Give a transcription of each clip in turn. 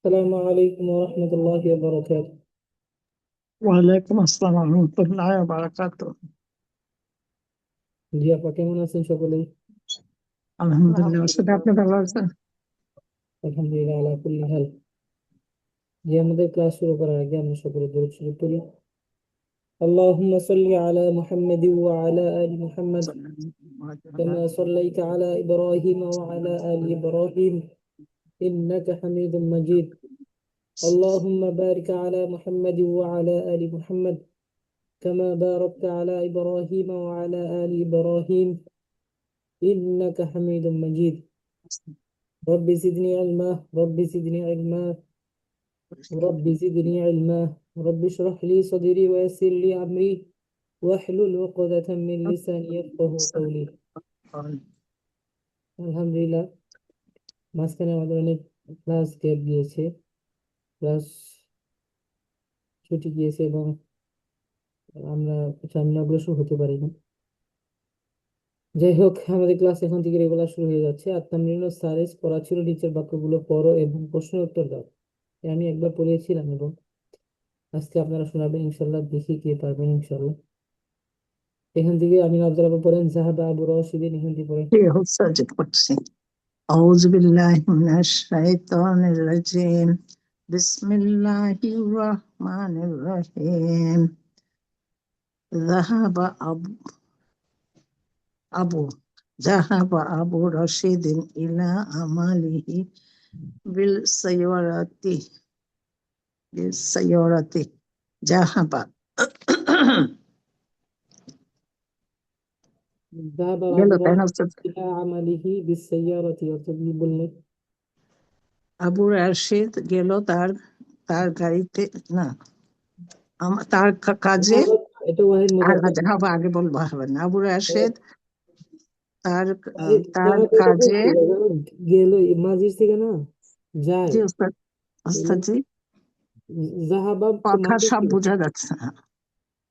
السلام عليكم ورحمة الله وبركاته. ওয়ালাইকুম আসসালাম রহমতুল্লাহ বারাকাতুহ। জি আপা, কেমন আছেন সকলেই? আলহামদুলিল্লাহ, সেটা আপনি ভালো আছেন? আলহামদুলিল্লাহ আলা কুল্লি হাল। জি, আমাদের ক্লাস শুরু করার আগে আমরা সকলে দরুদ শরীফ পড়ি। আল্লাহুম্মা সাল্লি আলা মুহাম্মাদি ওয়া আলা আলি মুহাম্মাদ কামা সাল্লাইতা আলা ইব্রাহিম ওয়া আলা আলি ইব্রাহিম ইন্নাকা হামিদুম মাজিদ। আল্লাহুম্মা বারিক আলা মুহাম্মাদি ওয়া আলা আলি মুহাম্মাদ কামা বারাকতা আলা ইব্রাহিম ওয়া আলা আলি ইব্রাহিম ইন্নাকা হামিদুম মাজিদ। رب زدني علما رب زدني علما رب زدني علما رب اشرح لي صدري ويسر لي أمري واحلل عقدة من لساني يفقه قولي. আলহামদুলিল্লাহ, মাঝখানে আমাদের অনেক ক্লাস গ্যাপ গিয়েছে, ক্লাস ছুটি গিয়েছে এবং আমরা সামনে অগ্রসর হতে পারিনি। যাই হোক, আমাদের ক্লাস এখন থেকে রেগুলার শুরু হয়ে যাচ্ছে। আর তামরিন সারেস পড়া ছিল, নিচের বাক্যগুলো পড়ো এবং প্রশ্নের উত্তর দাও। আমি একবার পড়িয়েছিলাম এবং আজকে আপনারা শোনাবেন ইনশাল্লাহ। দেখি কে পারবেন ইনশাল্লাহ। এখান থেকে আমিন আব্দুল আবু পড়েন, জাহাদা আবু রশিদিন এখান থেকে পড়েন। জি, হুসাজিদ করছি। আউযু বিল্লাহি মিনাশ শাইতানির রাজিম। বিসমিল্লাহির রহমানির রহিম। যাহাবা আবু আবু যাহাবা আবু রশিদিন ইলা আমালিহি বিল সাইয়ারাতি যাহাবা জাহাদা গেল, আবু তাই না? রশিদ ইলা আমালিহি বিসসাইয়ারাতি, অর্থ কি বললেন? আবু রাশিদ গেল তার তার গাড়িতে, না, তার কাজে। জাহাদা, এটা ওয়াহিদ মুযাক্কার। যাহাবা আগে বলবো, হবে না। আবু রাশেদ তার তার জাহাদা এটা কোন কাজে। থেকে জানো? গেল মাঝির থেকে না, যায়। জি ওস্তাদ, ওস্তাদ জি, জাহাবা তো কথা মাঝির সব থেকে। বোঝা যাচ্ছে না।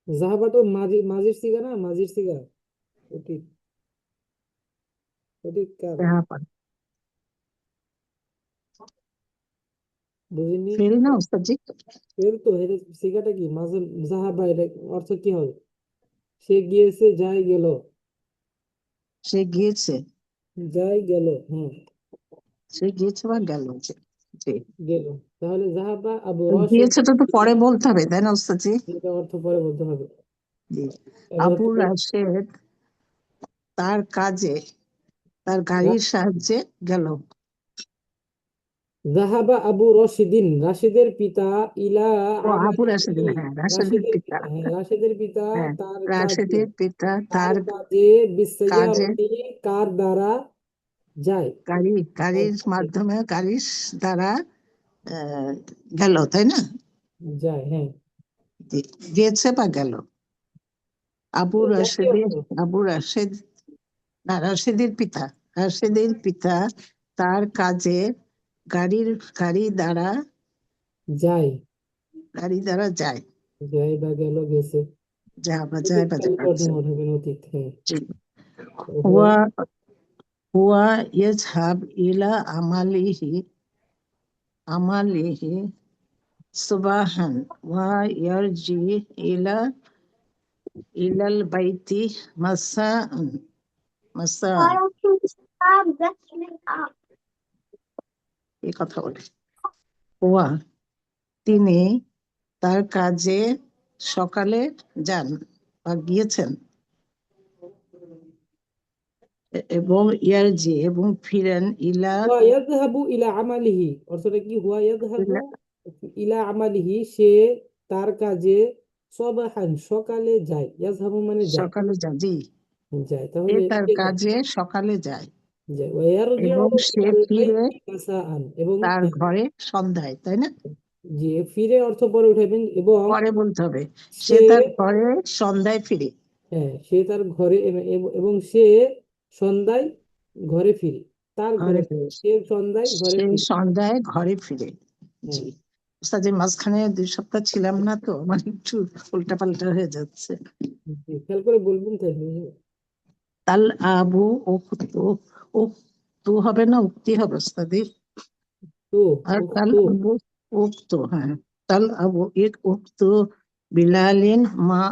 জাহাবা তো মাঝির থেকে না, মাঝির থেকে। ওটি ওটি কার? যাহাবা বুঝিনি। ফেরি না ওস্তাদ জি। এর তো এটা সিগাটা কি মাঝে। জাহাবা এটা অর্থ কি হবে? সে গিয়েছে, যায়, গেল। সে গিয়েছে, যায়, গেল, হ্যাঁ, সে গিয়েছে বা গেল। জি জি। গেল। তাহলে জাহাবা আবু রশিদ, গিয়েছে তো পরে বলতে হবে, তাই না ওস্তাদ জি? এটা অর্থ পরে বলতে হবে। জি। এবার আবু হচ্ছে কি, রাশেদ তার কাজে, তার গাড়ির সাহায্যে গেল। জাহাবা আবু রশিদিন, রাশিদের পিতা, ইলা ও, আবু আমালিহি, রাশেদিন, হ্যাঁ, রাশেদের রাশিদের পিতা। পিতা, হ্যাঁ, রাশিদের পিতা হ্যাঁ, তার কাজে, রাশেদের পিতা তার তার কাজে, কাজে বিসাইয়ারাতি, কার দ্বারা যায়। গাড়ির মাধ্যমে, গাড়ির দ্বারা আহ, গেল, তাই না? যায়, হ্যাঁ। গিয়েছে বা গেল। আবু একই রাশেদের অর্থ। আবু রাশেদ, না, রাশেদের পিতা, রাশেদের পিতা তার কাজে গাড়ি দ্বারা, যায়, যায়। যায় বা গেল, গেছে। যায় অতীত বা কালে যাচ্ছে। তর্জমা উঠাবেন, অতীত, হ্যাঁ। জি। হুয়া, হুয়া হুয়া ইয়াজহাব ইলা আমালিহি সুবাহান ওয়া ইয়ারজি ইলাল বাইতি মাসাআন মাসাআন। এই কথা বলে, হুয়া তিনি তার কাজে সকালে যান বা গিয়েছেন, এবং ইয়ারজি এবং ফিরেন হুয়া ইয়াযহাবু ইলা আমালিহি, অর্থটা কি? হুয়া ইয়াযহাবু ইলা ইলা আমালিহি, সে তার কাজে, সবাহান সকালে যায়। ইয়াযহাবু মানে যায়, সকালে যান, জি। যায়। সে তাহলে তার কে যায়? কাজে সকালে যায় যায়। ওয়া ইয়ারজিউ এবং সে ইলাল ফিরে বাইতি মাসাআন, এবং তার হ্যাঁ, ঘরে সন্ধ্যায়, তাই না? যে ফিরে অর্থ পরে উঠাবেন, এবং পরে বলতে হবে, সে সে, তার ঘরে সন্ধ্যায় ফিরে। হ্যাঁ, সে তার ঘরে এবং সে সন্ধ্যায় ঘরে ফিরে। তার ঘরে ঘরে না, ফিরে, সে সন্ধ্যায় ঘরে সেই ফিরে। সন্ধ্যায় ঘরে ফিরে। হ্যাঁ, জি। ওস্তাদের মাঝখানে 2 সপ্তাহ ছিলাম না, তো মানে একটু উল্টা পাল্টা হয়ে যাচ্ছে। জি, খেয়াল করে বলবেন তাহলে। তাল আবু ও তু হবে না, উক্তি হবে ওস্তাদি। আর তাল উক্তু আবু উক্ত, হ্যাঁ, তাল আবু উক্ত বিলালিন মা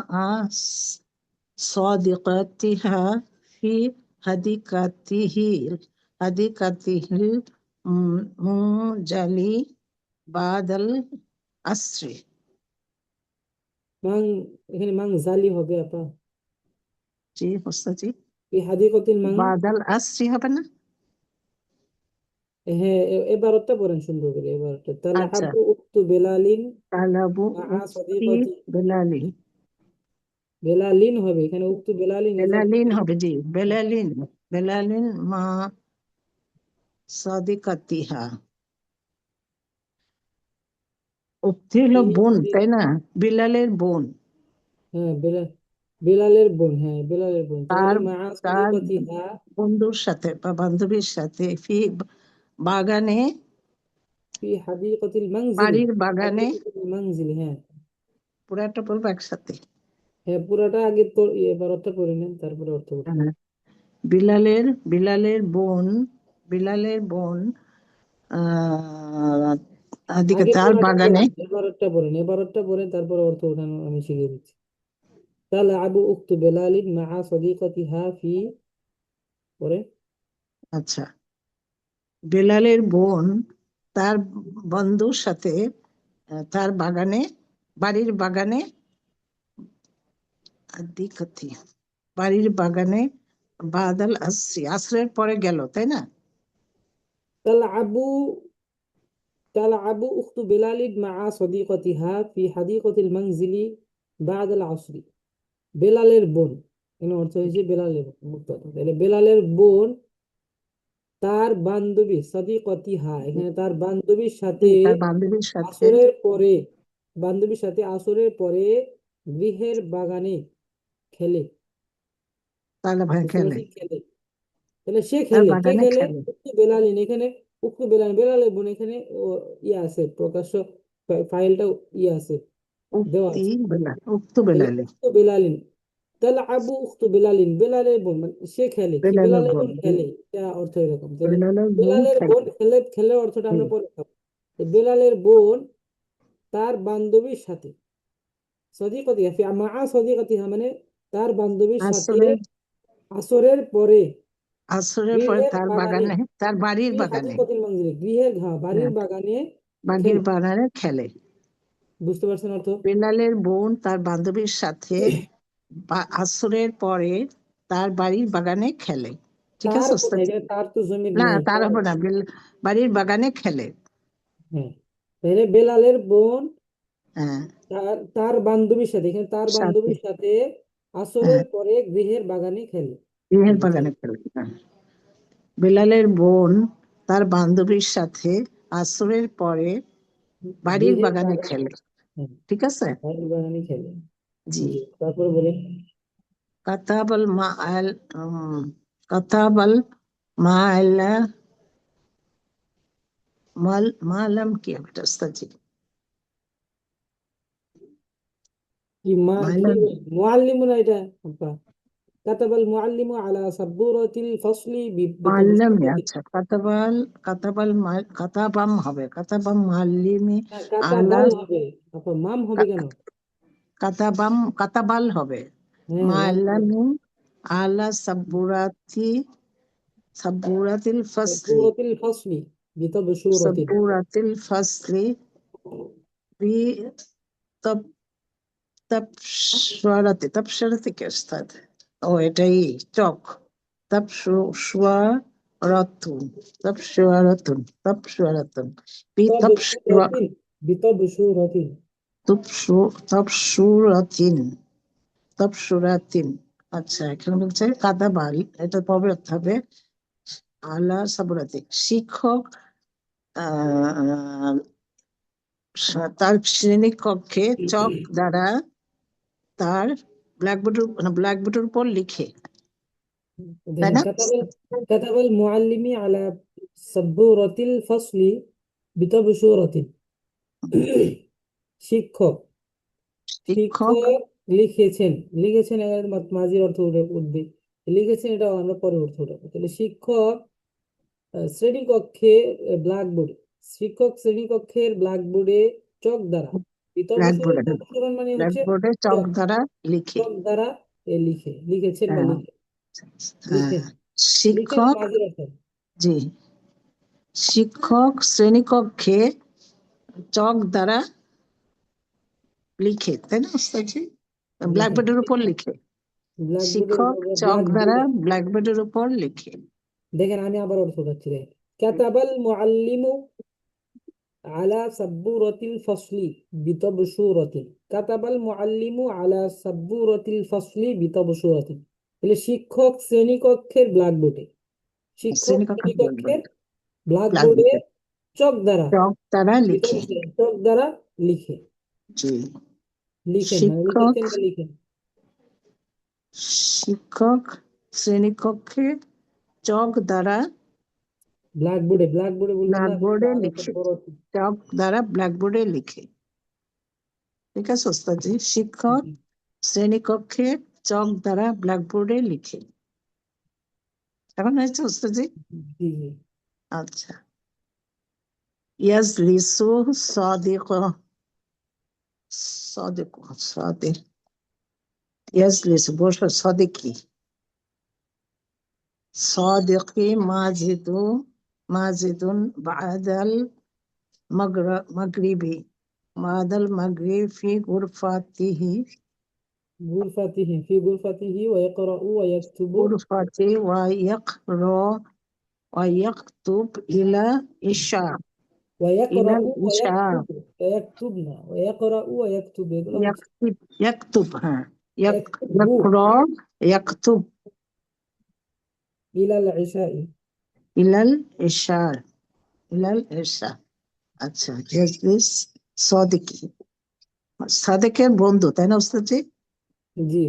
صادقتها في حديقته المنجلي بعد العصر। মাং, এখানে মাং জালি হবে আপা। জি ওস্তাদ জি, এই হাদিকতিল মাং, বাদাল আসরি হবে না? হ্যাঁ এবারটা পড়েন সুন্দর করে, এবারটা তাহলে আচ্ছা, আবু উক্তু বেলালিন তালাবু মা উক্তি সদিকতি, বেলালি, বেলালিন হবে এখানে, উক্তু বেলালিন ইজাফ বেলালিন হবে জি, বেলালিন, বেলালিন মা সাদিকাতিহা। উক্তি হলো ফি বোন, হাদি, তাই না? বিলালের বোন, হ্যাঁ বেলালের বোন, হ্যাঁ বেলালের বোন, তাহলে তার মা তার সদিকতি হা বন্ধুর সাথে বা বান্ধবীর সাথে ফি বাগানে, ফি হাদিকতিল মানজিলি, বাড়ির বাগানে, হাদিকতিল মানজিলি, হ্যাঁ পুরাটা বলবো একসাথে। হ্যাঁ পুরাটা আগে তো এবারটা পড়ে নেন তারপরে অর্থ করুন। হ্যাঁ, বিলালের বিলালের বোন, বিলালের বোন আহ দিকে আগে তার পুরাটা বাগানে। পড়েন, এবারটা পড়েন, এবারটা পড়েন তারপরে অর্থ ওঠানো আমি শিখিয়ে দিচ্ছি। তাহলে আবু উক্তু বেলালিন মা সদিকতি হা ফি, পরে আচ্ছা, বিলালের বোন তার বন্ধুর সাথে তার বাগানে, বাড়ির বাগানে, দিকতি, বাড়ির বাগানে বাদাল আসরি, আসরের পরে গেল, তাই না? তালআবু, তালআবু উখতু বেলালিন মা সদিকতিহা ফি হাদিকতিল মানজিলি বাদাল আসরি। বেলালের বোন, এখানে অর্থ হয়েছে বেলালের বোন, মুক্তাদা। তাহলে বেলালের বোন তার বান্ধবী সদিকতিহা, এখানে তার বান্ধবীর সাথে তার বান্ধবীর সাথে, আসরের পরে, বান্ধবীর সাথে আসরের পরে গৃহের বাগানে খেলে, তাহলে ভাই বুঝতে খেলে, পারছি খেলে, তাহলে সে তার খেলে, কে বাগানে খেলে? খেলে। উক্তু বেলালিন, এখানে উক্তু বেলালিন, বেলালের বোন এখানে ও ইয়ে আছে প্রকাশ্য, ফাইলটা ইয়ে আছে, দেওয়া উক্তি আছে। বেলা, উক্ত তাহলে বেলালে, উক্তু বেলালিন, তাহলে আবু উক্তু বেলালিন, বেলালের বোন মানে সে খেলে কি, বেলালের বেলালের বোন, বোন খেলে, এটা অর্থ এরকম। তাহলে বেলালের বোন বেলালের বোন খেলে। খেলে, খেলে অর্থটা হুম, আমরা পরে খাবো। তো বেলালের বোন তার বান্ধবীর সাথে, সদিকতিহা ফি মা সদিকতিহা মানে তার বান্ধবীর সাথে আসরের, আসরের পরে আসরের পরে গৃহের তার বাগানে, বাগানে, তার বাড়ির ফি বাগানে, হাদিকতিল মানজিলি গৃহের বাড়ির হ্যাঁ, বাগানে বাড়ির খেলে, বাগানে খেলে। বুঝতে পারছেন অর্থ? বেলালের বোন তার বান্ধবীর সাথে আসরের পরে তার বাড়ির বাগানে খেলে। ঠিক তার আছে কোথায়, ওস্তাদ? এখানে তার তো জমির না, নাই, তার তার, হবে না, বাড়ির বাগানে খেলে। হ্যাঁ তাহলে বেলালের বোন হ্যাঁ, তার বান্ধবীর সাথে, এখানে তার সাথে, বান্ধবীর সাথে হ্যাঁ, আসরের পরে গৃহের বাগানে খেলে, গৃহের বুঝতে বাগানে পারছেন? খেলে, হ্যাঁ। বেলালের বোন তার বান্ধবীর সাথে আসরের পরে বাড়ির গৃহের বাগানে বাগানে, খেলে। হ্যাঁ ঠিক আছে বাড়ির বাগানে খেলে। জি। জি তারপরে বলেন। কাতাবাল মা আল কাতাবাল মা আল্লাহ মালাম কি হবে এটা ওস্তাদ জি? কি মা, কি মালাম, মুআল্লিমুনা এটা আপা, কাতাবাল মুআল্লিমু আলা সাব্বুরাতিল ফাসলি মাল্লাম, বিতাবসিরাতি, আচ্ছা, কাতাবাল, কাতাবাল কাতাবাম হবে, কাতাবাম মাল্লিমি না আলা, কাতাবাল হবে আপা, মাম হবে কেন? কাতাবাম, কাতাবাল হবে হ্যাঁ মাম হবে। মাল্লামি আলা সাব্বুরাতি, সাব্বুরাতিল ফাসলি, সাব্বুরাতিল ফাসলি বিতাবসিরাতিন, সাব্বুরাতিল ফাসলি বি তব তাবশরাতে, তাবশরাতে কি ওস্তাদ? ও এটাই, চক, তাবশরাতুন, তাবশরাতুন, তাবশরাতুন, বি তাবশরা, তাবসুরাতিন, বিতাবসুরাতিন, তাবশুরাতিন, তাবশুরাতিন। আচ্ছা, এখানে বলছে কাদাবাল, এটা পরে হবে আলা সাবরাতি, শিক্ষক আহ তার শ্রেণী কক্ষে চক দ্বারা তার ব্ল্যাকবোর্ডের উপর লিখে, তাই দেখেন না? কাতাবাল মুআল্লিমি আলা সাব্বুরাতিল ফাসলি বিতাবসুরাতিন, শিক্ষক, শিক্ষক, শিক্ষক লিখেছেন, লিখেছেন এর মাঝির অর্থ উঠবে, লিখেছেন এটা আমরা পরে অর্থ উঠাবো। তাহলে শিক্ষক শ্রেণী কক্ষে ব্ল্যাকবোর্ড, শিক্ষক শ্রেণীকক্ষের ব্ল্যাকবোর্ডে চক দ্বারা ব্ল্যাকবোর্ডে বিতর্ক মানে হচ্ছে ব্ল্যাকবোর্ডে চক চক দ্বারা লিখে। চক দ্বারা লিখেছেন বা হ্যাঁ, হ্যাঁ। লিখেন লিখেন শিক্ষক, মাঝের অর্থ। জি, শিক্ষক শ্রেণীকক্ষে চক দ্বারা লিখে, তাই না ওস্তাদজি? দেখেন ব্ল্যাকবোর্ডের উপর লিখে, ব্ল্যাকবোর্ডের শিক্ষক উপর চক দ্বারা ব্ল্যাকবোর্ডে ব্ল্যাকবোর্ডের উপর লিখে। দেখেন আমি আবার অর্থ করছি দেখেন কাতাবাল মুআল্লিমু আলা সাব্বুরাতিল ফসলি বিতবসুরাতিন কাতাবাল মুআল্লিমু আলা সাব্বুরাতিল ফসলি বিতবসুরাতিন তাহলে শিক্ষক শ্রেণীকক্ষের ব্ল্যাকবোর্ডে শ্রেণীকক্ষের ব্ল্যাকবোর্ড, ব্ল্যাকবোর্ডে ব্ল্যাকবোর্ডে চক দ্বারা চক দ্বারা লিখে। চক দ্বারা লিখে জি। লিখেন মানে শিক্ষক, লিখেছেন বা লিখেন শিক্ষক শ্রেণীকক্ষে চক দ্বারা ব্ল্যাকবোর্ডে বলবেন না ব্ল্যাকবোর্ডে আর একটা লিখে, বড় চক দ্বারা ব্ল্যাকবোর্ডে লিখে। ঠিক আছে ওস্তাদজি? শিক্ষক শ্রেণীকক্ষে চক দ্বারা ব্ল্যাকবোর্ডে লিখে। এখন হয়েছে ওস্তাদজি? জি জি আচ্ছা। ইয়াজলিসু সাদিক, সাদিক, সাদিক, ইয়াজলিসু বসো, সাদিকি, সাদিকি মাজিদু, মাজিদুন বাদাল মাগরিবি, বাদাল মাগরিব ফি গুরফাতিহি, في غرفته ويقرأ ويكتب غرفته ويقرأ ويكتب إلى إشاء، إلى الإشاء، ويقرأ ويكتب এগুলো হচ্ছে يكتب، يكتب، ها، يكتب يقرأ، يكتب إلى العشاء إلى الإشاء، إلى الإشاء। আচ্ছা, ইয়াজলিস সাদিকি, সাদেকের বন্ধু, তাই না ওস্তাদজি? জি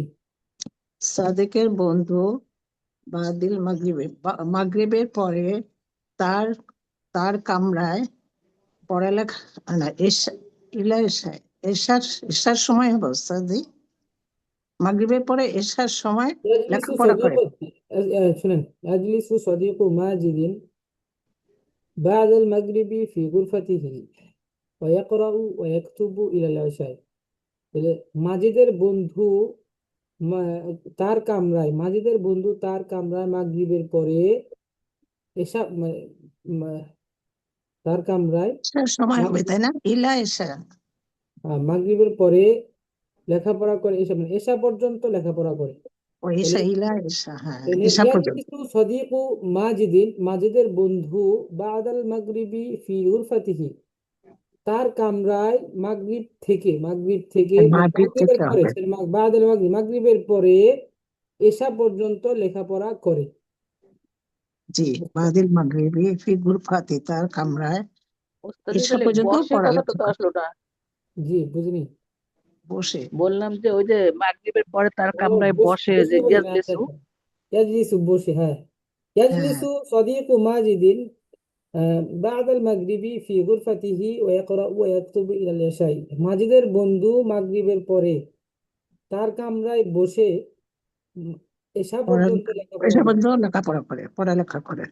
সাদেকের বন্ধু বাদিল মাগরিবে, মাগরিবের পরে তার তার কামরায় পড়ালেখা, না এশা, ইলা এশায়, এশার সময় হবে ওস্তাদজি? মাগরিবের পরে এশার সময় يجلس লেখাপড়া করে। صديق শুনেন يجلس صديق ماجد بعد المغرب في غرفته ويقرأ ويكتب إلى العشاء তাহলে মাজিদের বন্ধু মাজিদের বন্ধু তার কামরায় মাগরিবের পরে এসা তার কামরায় এশার সময় হবে, মাগরিব তাই না? ইলা এশা, মাগরিবের পরে লেখাপড়া করে এসা পর্যন্ত লেখাপড়া করে ও তাহলে এশা, ইলা এশা, হ্যাঁ, তাহলে এশা পর্যন্ত। ইয়াজলিসু সাদিকু মাজিদের বন্ধু বাদাল মাগরিবি ফি উরফাতিহি তার কামরায় মাগরিব থেকে মাগরিব মাগরিবের থেকে পরে হবে, বাদাল মাগরিবের পরে এসা পর্যন্ত লেখাপড়া করে জি। বুঝতে বাদিল মাগরিবি ফি গুরফাতি, তার কামরায় ওস্তাদি এসা তাহলে পর্যন্ত বসে কথাটা পড়ালেখা তো করে। আসলো না। জি বুঝিনি বসে, বললাম যে ওই যে মাগরিবের পরে তার ও কামরায় বসে যে বসে বলবেন আচ্ছা ইয়াজলিসু। আচ্ছা ইয়াজলিসু বসে হ্যাঁ হ্যাঁ, ইয়াজলিসু সাদিকু মাজিদিন بعد المغرب في غرفته ويقرأ ويكتب إلى العشاء মাজিদের বন্ধু মাগরিবের পরে তার কামরায় বসে উম, এশা পর্যন্ত লেখাপড়া এসা করে পর্যন্ত লেখাপড়া করে, পড়ালেখা করে।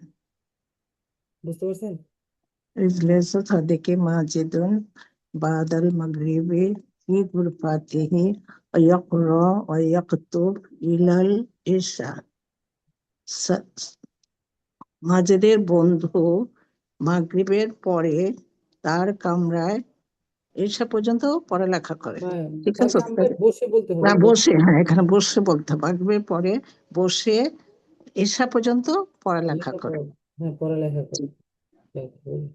বুঝতে পারছেন ইজলিসু সাদিকি মাজিদুন বাদাল মাগরিবি ফি গুরফাতিহি ওয়ায়াকরা ওয়ায়াকতুব ইলাল ইশা। মাজিদের বন্ধু মাগরিবের পরে তার কামরায় এসা পর্যন্ত পড়ালেখা করে। ঠিক তার আছে ওস্তাদ? কামরায় বসে বলতে না, হবে বসে, হ্যাঁ, এখানে বসে বলতে হবে। মাগরিবের পরে বসে এসা পর্যন্ত পড়ালেখা করে। লেখাপড়া হ্যাঁ পড়ালেখা জি। করে লেখাপড়া।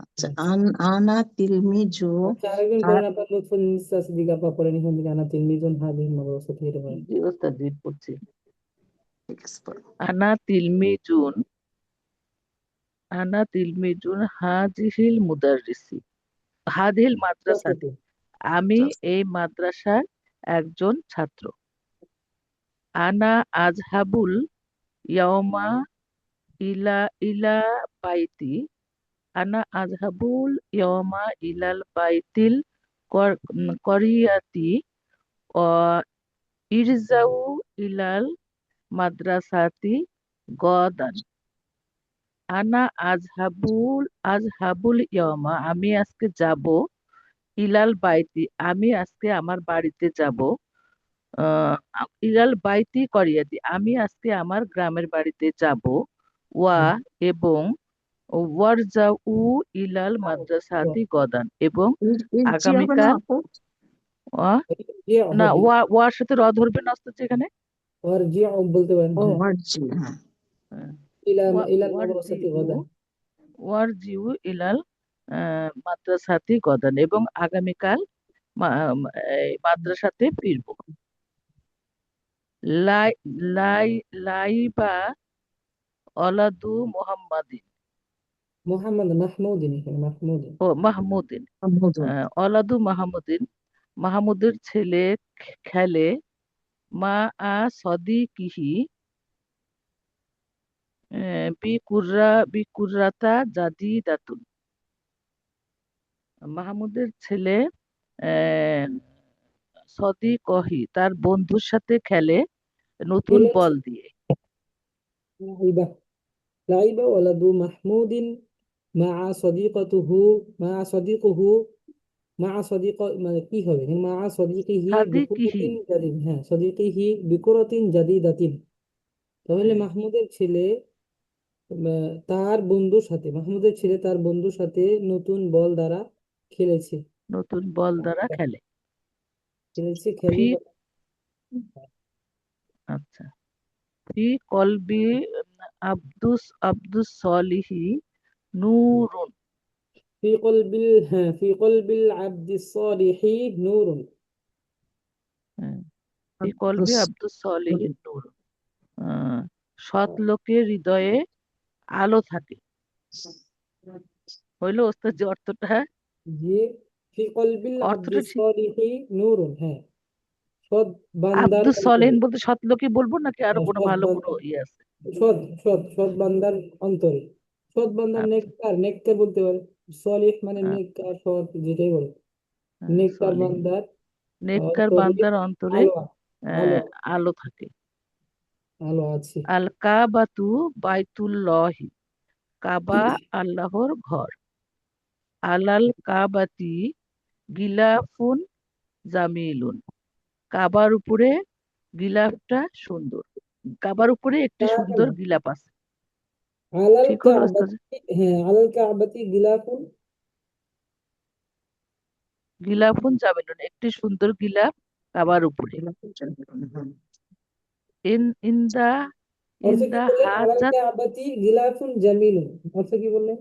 আচ্ছা, আচ্ছা আনা তিলমিজু, আচ্ছা আরেকজন পড়েন আপনার লুৎফুন নিসা সিদ্দিকা আপা পড়েন এখান থেকে আনা তিলমিজুন হাদিহিল মাদ্রাসা থেকে এটা পড়েন জি ওস্তাদি পড়ছি। ঠিক আছে, পড়ো। আনা তিলমিজুন, আনা তিলমিজুন হাজিহিল মুদাররিসি, হাদিহিল মাদ্রাসাতে, ক্লাসে আমি এই মাদ্রাসার একজন ছাত্র। আনা আজহাবুল ইয়াওমা ইলা ইলা বাইতি, আনা আজহাবুল ইয়াওমা ইলাল বাইতিল করিয়াতি ও ইরজাউ ইলাল মাদ্রাসাতি গদান। আনা আজহাবুল ইয়ামা, আমি আজকে যাব। ইলাল বাইতি, আমি আজকে আমার বাড়িতে যাব। ইলাল বাইতি করিয়াতি, আমি আজকে আমার গ্রামের বাড়িতে যাব। ওয়া, এবং ওয়ারজাউ ইলাল মাদ্রাসাতি গদান, এবং ইরজি হবে না আগামীকাল। আপু? ওয়া, জিয়া না, হবে, ওয়ার সাথে র ধরবে না আসতে এখানে। আর জিয়া বলতে পারেন, ও হ্যাঁ। আরজি, হ্যাঁ। হ্যাঁ, ইলাল মাদ্রাসাতি ওয়ারজিউ গাদান। ওয়ারজিউ ইলাল মাদ্রাসাতি গদান, এবং আগামীকাল এই মাদ্রাসাতে ফিরবো। লাই লাই লাইবা অলাদু মোহাম্মদিন, মাহমুদিন, এখানে মাহমুদিন। ও মাহমুদিন, সম্বোধন। অলাদু মাহমুদিন, মাহমুদের ছেলে খেলে। মা আ সদিকিহি, বিকুর্রাতা জাদি দাতুন, মাহমুদের ছেলে সদিকহি, তার বন্ধুর সাথে খেলে নতুন খেলেছে, বল দিয়ে। লাইবা, লাইবা ওয়ালাদু মাহমুদিন মা সদিকতুহু, মা সদিকুহু, মা সদিক মানে কি হবে এখানে? মা সদিকিহি সাদিকিহি, বিকুরাতিন জাদিদ, হ্যাঁ, সদিকিহি বিকুরাতিন জাদিদাতিন। তাহলে হ্যাঁ, মাহমুদের ছেলে মাহমুদের ছেলে তার বন্ধুর সাথে নতুন বল দ্বারা খেলেছে। নতুন বল দ্বারা খেলে। খেলেছে, খেলে ফি, বা আচ্ছা, ফি কলবি আব্দুস সলিহি নূরুন, ফি কলবিল আবদিস সালিহি নূরুন। হ্যাঁ, ফি কলবি আব্দুস সলিহি নূরুন, সৎ লোকের হৃদয়ে আলো থাকে। হইলো ওস্তাদ যে অর্থটা? যে ফি কলবিল অর্থটা আবদিস ঠিক। সালিহি নূরুন, হ্যাঁ, সৎ বান্দার আব্দুস অন্তরে, সলেন বলতে সৎ লোকই বলবো, নাকি আরো হ্যাঁ, কোনো ভালো কোনো ইয়ে আছে? সৎ বান্দার অন্তরে, সৎ বান্দার আচ্ছা, নেককার বলতে পারে। সলিহ মানে আ- নেককার, সৎ যেটাই বলে। নেককার সলিহ, বান্দার নেককার অন্তরে বান্দার অন্তরে আলো, আলো, আহ, আলো থাকে। আলো আছে। আল কাবাতু বাইতুল্লাহি, কাবা আল্লাহর ঘর। আলাল কাবাতি গিলাফুন জামিলুন, কাবার উপরে গিলাফটা সুন্দর। কাবার উপরে একটি সুন্দর কাবা, গিলাফ আছে। আলাল ঠিক হলো ওস্তাদ? কাবাতি, হ্যাঁ, আলাল কাবাতি গিলাফুন। গিলাফুন জামিলুন, একটি সুন্দর গিলাফ কাবার উপরে। ইন ইন দা ইন অর্থ কি দা বললেন? আলাল হাজাত, কাবাতি গিলাফুন জামিলুন, অর্থ কি বললেন?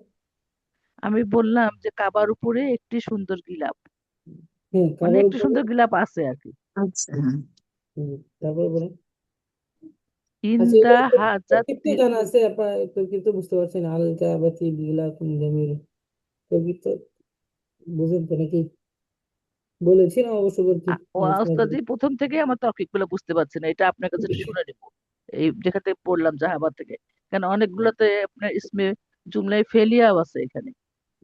আমি বললাম যে কাবার উপরে একটি সুন্দর গিলাফ, হ্যাঁ, মানে কাবার একটি উপরে। সুন্দর গিলাফ আছে আর কি। আচ্ছা। তারপরে বলেন। ইন আচ্ছা, দা এটা হাজাত, তরকিব তো জানা আছে, আপনার তরকিব তো বুঝতে পারছেন, আলাল কাবাতি গিলাফুন জামিলুন, তরকিব তো বুঝেন তো নাকি? বলেছি না অবশ্য তরকিব আলোচনা করি। ওস্তাদ প্রথম থেকে আমার তৌফিক গুলো বুঝতে পারছি না, এটা আপনার কাছে একটু শুনে নিবো। এই যেখান থেকে পড়লাম জাহাবা থেকে, কারণ অনেকগুলোতে আপনার ইসমে জুমলাই ফেলিয়াও আছে এখানে।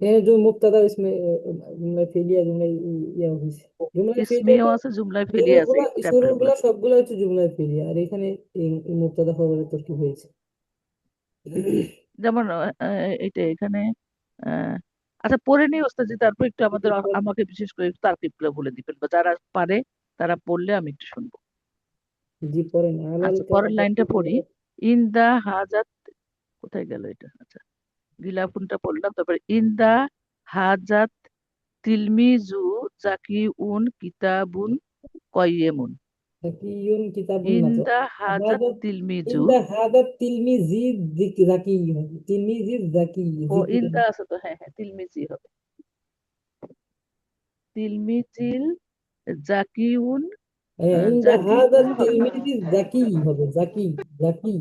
হ্যাঁ, जो मुब्तदा इसमें जुमला फेलिया, जुमला ইয়া হয়েছে, জুমলা ফেলিয়া ইসমিও তো আছে, জুমলাই ফেলিয়া আছে এই চ্যাপ্টার শুরুগুলা গুলোতে। সবগুলো হচ্ছে জুমলা ফেলিয়া, আর এখানে এই মুবতাদা খবরের তরকিব হয়েছে। যেমন এইটা এখানে আহ, আচ্ছা পড়ে নিই ওস্তাদ জি, তারপর একটু আমাকে বিশেষ করে একটু তারকিব গুলো বলে দিবেন, বা যারা পারে তারা পড়লে আমি একটু শুনবো। জি, পড়েন। আলাল আচ্ছা, পরের কাবাতি লাইনটা পড়ি। ইন দা হাজাত, কোথায় গেল এটা? আচ্ছা, গিলাফুনটা পড়লাম, তারপরে ইন দা হাজাত তিলমিজু জাকিউন কিতাবুন কয়্যেমুন। জাকিয়ুন কিতাবুন ইন না তো, দা হাজাত হাদাত, তিলমিজু, ইন্দা হাদাত তিলমিজি জাকি, তিলমিজি জাকি, ও জিকির। ইন দা আছে তো, হ্যাঁ হ্যাঁ, তিলমিজি হবে। তিলমিজিল জাকিউন, হ্যাঁ, ইন্দা জাকি হাদাত উন হবে না? তিলমিজি জাকি হবে, জাকি, জাকি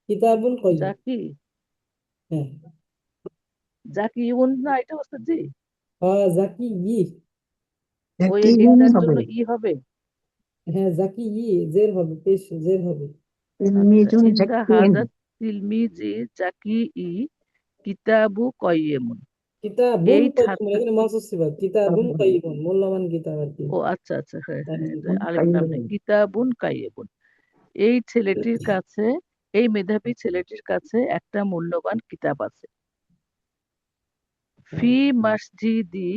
কিতাবুন কয়্যিম। জাকি, হ্যাঁ, জাকি উন না এটা ওস্তাদ জি? হ্যাঁ, জাকি ই, ওই একই ইন্দার হবে। জন্য ই হবে। হ্যাঁ, জাকি জের হবে, পেশ জের হবে। আচ্ছা, তিলমিজুন ইন্দা জাকিন। হাজাত তিলমিজি জাকি ই কিতাবু কয়্যেমুন, কিতাবুন এই কাইয়্যিম, ছাত্র। এখানে মাউসুফ সিফাত, কিতাবুন কাইয়্যিম মূল্যবান কিতাব আর কি। ও আচ্ছা আচ্ছা, হ্যাঁ হ্যাঁ, তানবীহ। তো আলিফ লাম নেই, কাইয়্যিম। কিতাবুন কাইয়েবুন, এই ছেলেটির কাছে, এই মেধাবী ছেলেটির কাছে একটা মূল্যবান কিতাব আছে। ফি মসজিদি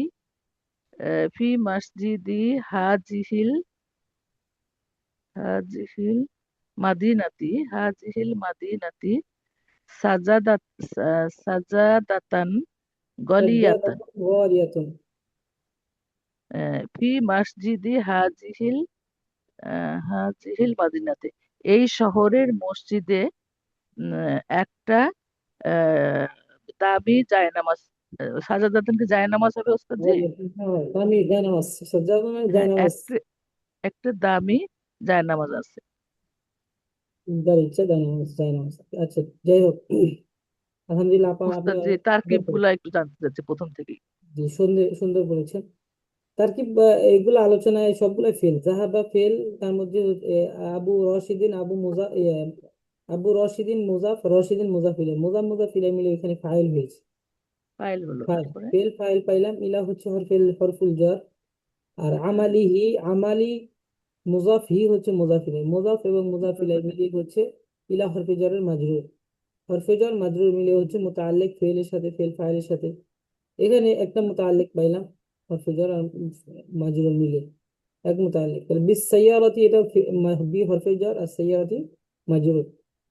ফি মসজিদি হাজিহিল হাজিহিল মাদিনাতি সাজাদাত সাজাদাতান গলিয়াতান সাজ্জাদাতুন ওয়ারিয়াতুন। ফি মসজিদি হাজিহিল মাদিনাতে, এই শহরের মসজিদে একটা আহ, দামি জায়নামাজ, সাজাদাতান কি জায়নামাজ হবে ওস্তাদ জি? ওয়ারিয়াতুন, হ্যাঁ, দামি জায়নামাজ। সাজ্জাদা মানে হ্যাঁ, জায়নামাজ। একটা একটা দামি জায়নামাজ আছে। যার ইচ্ছা জায়নামাজ, জায়নামাজ। আচ্ছা, যাই হোক, আলহামদুলিল্লাহ আপা, আপনি ওস্তাদ জি তারকিব গুলা একটু জানতে চাচ্ছি প্রথম থেকেই। জি, সুন্দর সুন্দর বলেছেন। তারকিব এইগুলো আলোচনায় সবগুলো ফেল, জাহাবা ফেল। তার মধ্যে আবু রশিদিন, আবু রশিদিন মুজাফ, রশিদিন মুজাফিলে, মুজাফিলে মিলে এখানে ফাইল হয়েছে। ফাইল হলো, ফাইল তারপরে ফেল, ফাইল পাইলাম। ইলা হচ্ছে হরফুল jar। আর আমালি মুজাফ, হি হচ্ছে মুজাফিলে, মুজাফ এবং মুজাফিলে মিলিয়ে হচ্ছে ইলা হরফে জারের মাজরুর। হরফে jar মাজরুর মিলে হচ্ছে মুতাআল্লিক ফেলের সাথে, ফেল ফাইলের সাথে। এখানে একটা মুতাআল্লিক পাইলাম, হরফে jar আর মাজরুর মিলে এক মুতাআল্লিক। তাহলে বিস সাইয়ারাতি, এটা বি হরফে jar আর সাইয়ারাতি মাজরুর।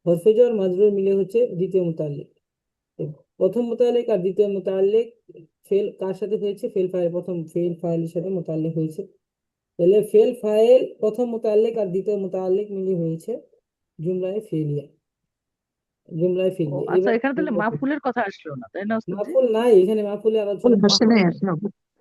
হরফে jar মাজরুর মিলে হচ্ছে দ্বিতীয় মুতাআল্লিক। তো প্রথম মুতাআল্লিক আর দ্বিতীয় মুতাআল্লিক ফেল কার সাথে হয়েছে? ফেল ফাইল, প্রথম ফেল ফাইলের সাথে মুতাআল্লিক হয়েছে। তাহলে ফেল ফাইল প্রথম মুতাআল্লিক আর দ্বিতীয় মুতাআল্লিক মিলে হয়েছে জুমলায়ে ফেলিয়া, জুমলায়ে ও ফেলিয়া। আচ্ছা, এবার এখানে তাহলে মাফুলের কথা আসলো না, তাই না ওস্তাদ জি? মাফুল নাই, এখানে মাফুলের আলোচনা, আসে মাফুল নাই নাই। এখনো।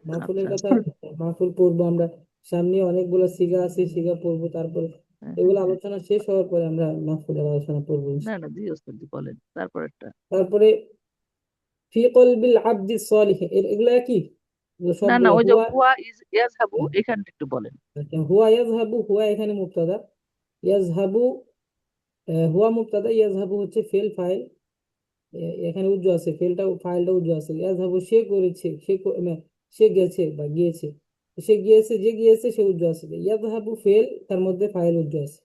মাহফুলের আচ্ছা কথা। আচ্ছা। মাহফুল পড়বো আমরা, সামনে অনেকগুলো সিগা আছে, সিগা পড়বো। তারপরে হ্যাঁ হ্যাঁ এগুলো হ্যাঁ। আলোচনা শেষ হওয়ার পরে আমরা মাহফুলের আলোচনা করবো না না জি ওস্তাদ জি বলেন তারপরেরটা। তারপরে ফি কলবিল আব্দি সলিহ, এগুলো একই, এগুলো না না, সবগুলো ওই যে হুয়া। হুয়া ইজ ইয়াজহাবু, এখানটা একটু বলেন। আচ্ছা, হুয়া ইয়াজহাবু, হুয়া এখানে মুবতাদা, ইয়াজহাবু হুয়া মুবতাদা, ইয়াজহাবু হচ্ছে ফেল ফাইল। এখানে উজ্জু আছে, ফাইলটা উজ্জু আছে। ইয়াজহাবু সে করেছে, সে গেছে বা গিয়েছে। সে গিয়েছে, যে গিয়েছে সে উজ্জু আছে। ইয়াজহাবু ফেল, তার মধ্যে ফাইল উজ্জু আছে,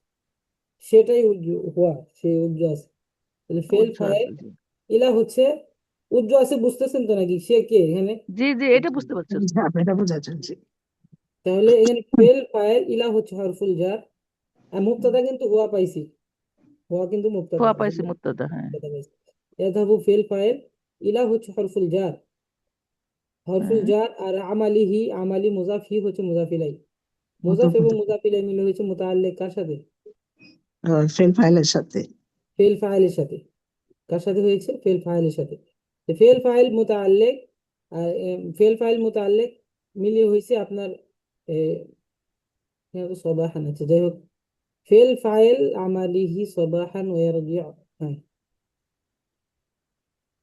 সেটাই উজ্জু হুয়া, সে উজ্জু আছে। তাহলে ফেল উজ্জ্বল ফাইল। আছে জি। ইলা হচ্ছে উজ্জু আছে, বুঝতেছেন তো নাকি? সে কে এখানে? জি জি এটা বুঝতে পারছি ওস্তাদ। এটা বোঝা যাচ্ছে। তাহলে এখানে ফেল ফাইল, ইলা হচ্ছে হরফুল জার। আর মুবতাদা কিন্তু হুয়া পাইছি, হুয়া কিন্তু মুবতাদা, হুয়া পাইছি মুত্তাদা, হ্যাঁ মুবতাদা পাইছি। ইয়াযহাবু ফেল ফাইল, ইলা হচ্ছে হরফুল জার, হরফুল হ্যাঁ। জার। আর আমালি মুজাফ, হি হচ্ছে মুজাফ ইলাই। মুজাফ এবং মুজাফ ইলাই মিলে হচ্ছে মুতাআল্লিক কার সাথে? ফেল ফাইলের সাথে। ফেল ফাইলের সাথে। কার সাথে হয়েছে? ফেল ফাইলের সাথে। তো ফেল ফাইল মুতাআল্লিক আর ফেল ফাইল মুতাআল্লিক মিলিয়ে হয়েছে আপনার সবাহান। আচ্ছা, যাই হোক, ফেল ফাইল আমালিহি সবাহান ওয়ারজিউ, হ্যাঁ,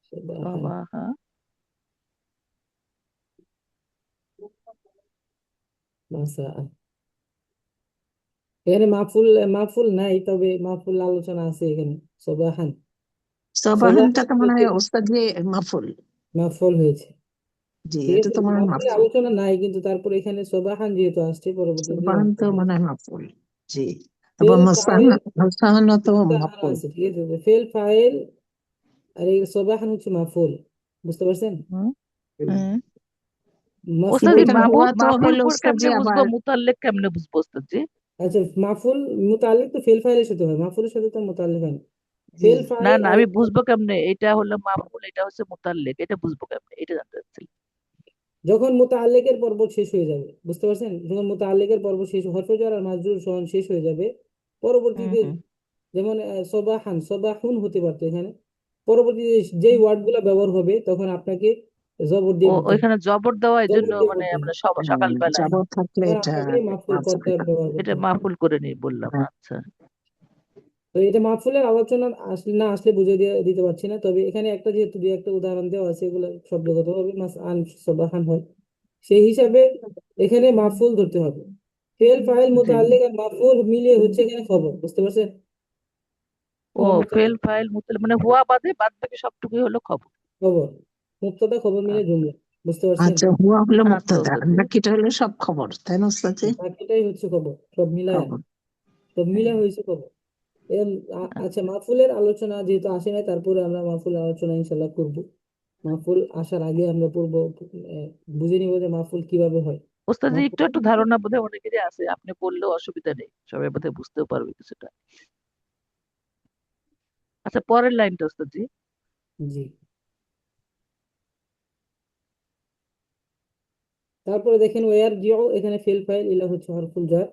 সবাহান সবাহা। মাসাআ। এখানে মাহফুল, মাহফুল নাই, তবে মাহফুল আলোচনা আছে এখানে। সবাহান, সবাহান সবাহানটা তো মনে হয়েছে, হয় ওস্তাদ যে মাফুল। মাহফুল হয়েছে। জি, ঠিক এটা আছে, তো মনে হয় মাহফুলের মাফুল। আলোচনা নাই, কিন্তু তারপরে এখানে সবাহান যেহেতু আসছে, পরবর্তীতে সবাহান তো মাহফুল মনে হয়েছে। হয় মাফুল। জি। এবং ফেল ফাইল, মোস্তাহান তো মুস্তাহান মাফুল। আছে, ঠিক আছে। ফেল ফাইল আর এই সবাহান হচ্ছে মাহফুল, বুঝতে পারছেন? হুম হুম। কিন্তু ওস্তাদ জি এখানে হুয়া তো মাফুল হলো পর ওস্তাদ যে কেমনে বুঝবো, আবার। মুতাল্লিক কেমনে বুঝবো ওস্তাদ জি? আচ্ছা, মাহফুল মুতাল্লিক তো ফেল ফাইলের সাথে হয়, মাহফুলের সাথে তো মুতাল্লিক হয় না। জি। ফেল না ফাইল না, আর আমি বুঝবো কেমনে এটা হলো মাফুল, এটা হচ্ছে মুতাল্লিক, এটা বুঝবো কেমনে, এটা জানতে চাচ্ছি। যখন মুতাআল্লিকের পর্ব শেষ হয়ে যাবে, বুঝতে পারছেন? যখন মুতাআল্লিকের পর্ব শেষ, হরফে jar আর মাজরুর সমান শেষ হয়ে যাবে, হুম পরবর্তীতে হুম। যেমন সবাহান, সবাহুন হতে পারতো এখানে। পরবর্তীতে যেই ওয়ার্ড গুলা ব্যবহার হবে, তখন আপনাকে জবর দিয়ে পড়তে হবে, ওইখানে জবর দেওয়া, এই জন্য জবর দিয়ে মানে পড়তে হবে। আমরা সকাল বেলায় যাবত থাকলে তখন এটা আপনাকে মাফুল মাফুল। কর্তা ব্যবহার করতে এটা হবে। মাফুল করে নিই বললাম, হ্যাঁ। আচ্ছা। তো এটা মাহফুলের আলোচনা আসলে না আসলে বুঝিয়ে দিতে পারছি না, তবে এখানে একটা যেহেতু দুই একটা উদাহরণ দেওয়া আছে, এগুলো শব্দগত ভাবে মাস আন সবাহান হয়, সেই হিসাবে এখানে মাহফুল ধরতে হবে। ফেল ফাইল জি। মুতাআল্লিক আর মাহফুল মিলিয়ে হচ্ছে এখানে খবর, বুঝতে পারছেন? ও হুয়া মুবতাদা, ফেল ফাইল মুতাল মানে হুয়া বাদে বাদ বাকি সবটুকুই হলো খবর। খবর, মুবতাদা খবর মিলে আচ্ছা জুমলা, বুঝতে পারছেন? আচ্ছা, হুয়া হলো আচ্ছা মুক্তাদা, ওস্তাদ আর জি। বাকিটা হলো সব খবর, তাই না ওস্তাদ জি? বাকিটাই হচ্ছে খবর, সব মিলায়া, খবর। সব মিলা হ্যাঁ। হয়েছে খবর। এরম আচ্ছা আচ্ছা, মাহফুলের আলোচনা যেহেতু আসে নাই, তারপরে আমরা মাহফুলের আলোচনা ইনশাল্লাহ করবো। মাফুল আসার আগে আমরা বুঝে নিব যে মাফুল কিভাবে হয়। ওস্তাদ একটু মাফুল একটু ধারণা বোধহয় অনেকেরই আছে, আপনি বললেও অসুবিধা নেই, সবাই বোধহয় বুঝতেও পারবে কিছুটা। আচ্ছা, পরের লাইনটা ওস্তাদ জি। জি, তারপরে দেখেন ওয়ার জিও, এখানে ফেল ফাইল ইলা হচ্ছে হরফুল জার,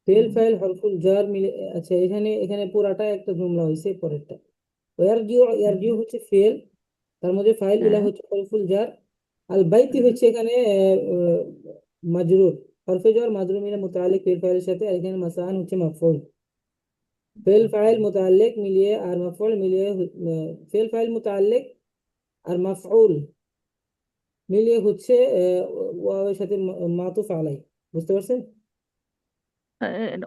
ফেল ফাইল হরফুল জার মিলে। আচ্ছা, এখানে এখানে পুরাটা একটা জুমলা হয়েছে পরেরটা। ওয়ার জিও, ইয়ার জিও হচ্ছে ফেল, তার মধ্যে ফাইল ইলা হ্যাঁ হচ্ছে হরফুল জার। আল বাইতি হচ্ছে এখানে মাজরুর, হরফে জার মাজরুর মিলে মুতাআল্লিক ফেল ফাইলের সাথে, আর এখানে মাসাআন হচ্ছে মাফউল। ফেল ফাইল মুতাআল্লিক মিলিয়ে আর মাফউল মিলিয়ে ফেল ফাইল মুতাআল্লিক আর মাফউল মিলিয়ে হচ্ছে ওয়াওয়ের সাথে মাতুফ আলাই। বুঝতে পারছেন?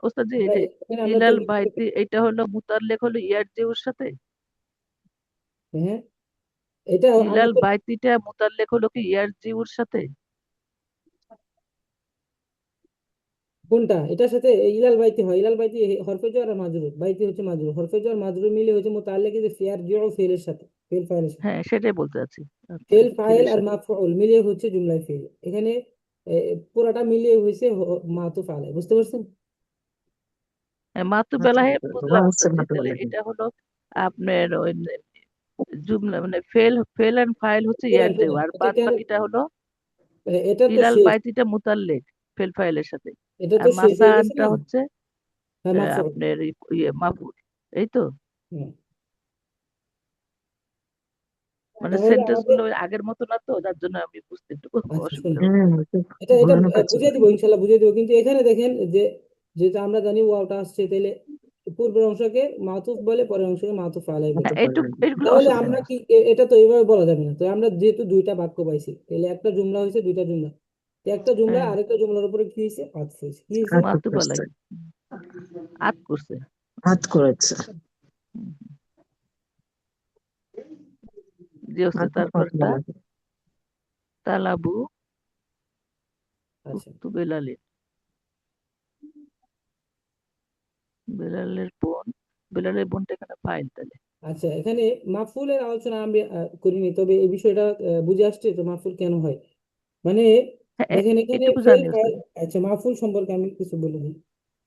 ওস্তাদ জি, এই আমরা যে এখানে আমরা তো ইলাল বাইতি, এটা হলো মুতাল্লিক হলো ইয়ার জিউর সাথে, হ্যাঁ, এটা আমরা ইলাল তো বাইতিটা মুতাল্লিক হলো কি ইয়ার জিউর সাথে? কোনটা এটার সাথে ইলাল বাইতি হয়, ইলাল বাইতি হরফে জ্বর আর মাজরুর, বাইতি হচ্ছে মাজরুর, হরফে জ্বর মাজরুর মিলে হচ্ছে মুতাআল্লিক যে ফিয়ার জিউ ফেলের সাথে, ফেল ফাইলের সাথে। হ্যাঁ সেটাই বলতে চাচ্ছি। আচ্ছা, ফেল ফাইল ফেলের আর সাথে। মাফউল মিলিয়ে হচ্ছে জুমলায় ফেল। এখানে পুরাটা মিলিয়ে হয়েছে মাতুফ আলাই। বুঝতে পারছেন? হ্যাঁ, মাতু বেলাহে বুঝলাম হচ্ছে ওস্তাদ জি, তাহলে মাতুব্বর। এটা হলো আপনার ওই জুমলা, মানে ফেল ফেল এন্ড ফাইল হচ্ছে শোনেন ইয়ার জিউ, শোনেন, আর এটা বাদ কেন, বাকিটা হলো এটা তো ইলাল শেষ, বাইতিটা মুতাল্লিক ফেল ফাইলের সাথে, এটা আর তো শেষ হয়ে গেছে মাসানটা না। হচ্ছে হ্যাঁ, মাফউল। আপনার মাফুল, এই তো। হুম। মানে তাহলে সেন্টেন্স আমাদের, গুলো ওই আগের মতো না, তো যার জন্য আমি বুঝতে একটু আচ্ছা অসুবিধা শুনুন, হচ্ছে। এটা এটা বোঝানো পারছি না। বুঝিয়ে দিব, ইনশাল্লাহ বুঝিয়ে দিব, কিন্তু এখানে দেখেন যে যেটা আমরা জানি ওয়াওটা আসছে, তাহলে পূর্বের অংশকে মাতুফ বলে, পরের অংশকে মাতুফ আলাই বলে। হ্যাঁ এইটুক, এইগুলো তাহলে অসুবিধা আমরা নেই। কি এটা তো এইভাবে বলা যাবে না। তো আমরা যেহেতু দুইটা বাক্য পাইছি, তাহলে একটা জুমলা হয়েছে, দুইটা জুমলা, তো একটা জুমলা হ্যাঁ, আরেকটা জুমলার উপরে কি হয়েছে, আতফ হয়েছে। কি হয়েছে? হাত মাতু বেলাই করছে, আত করছে। হাত করেছে। হুম, জি হচ্ছে হাত তারপরটা বলা। তালাবু আচ্ছা উক্তু বেলালে, বেলালের বোন, বেলালের বোনটা এখানে ফাইল তাহলে। আচ্ছা, এখানে মাফুলের আলোচনা আমি করিনি, তবে এই বিষয়টা বুঝে আসছে তো মাফুল কেন হয়। মানে হ্যাঁ দেখেন এখানে এটুকু ফেল জানি ফাইল। ওস্তাদ। আচ্ছা, মাফুল সম্পর্কে আমি কিছু বলে দিই।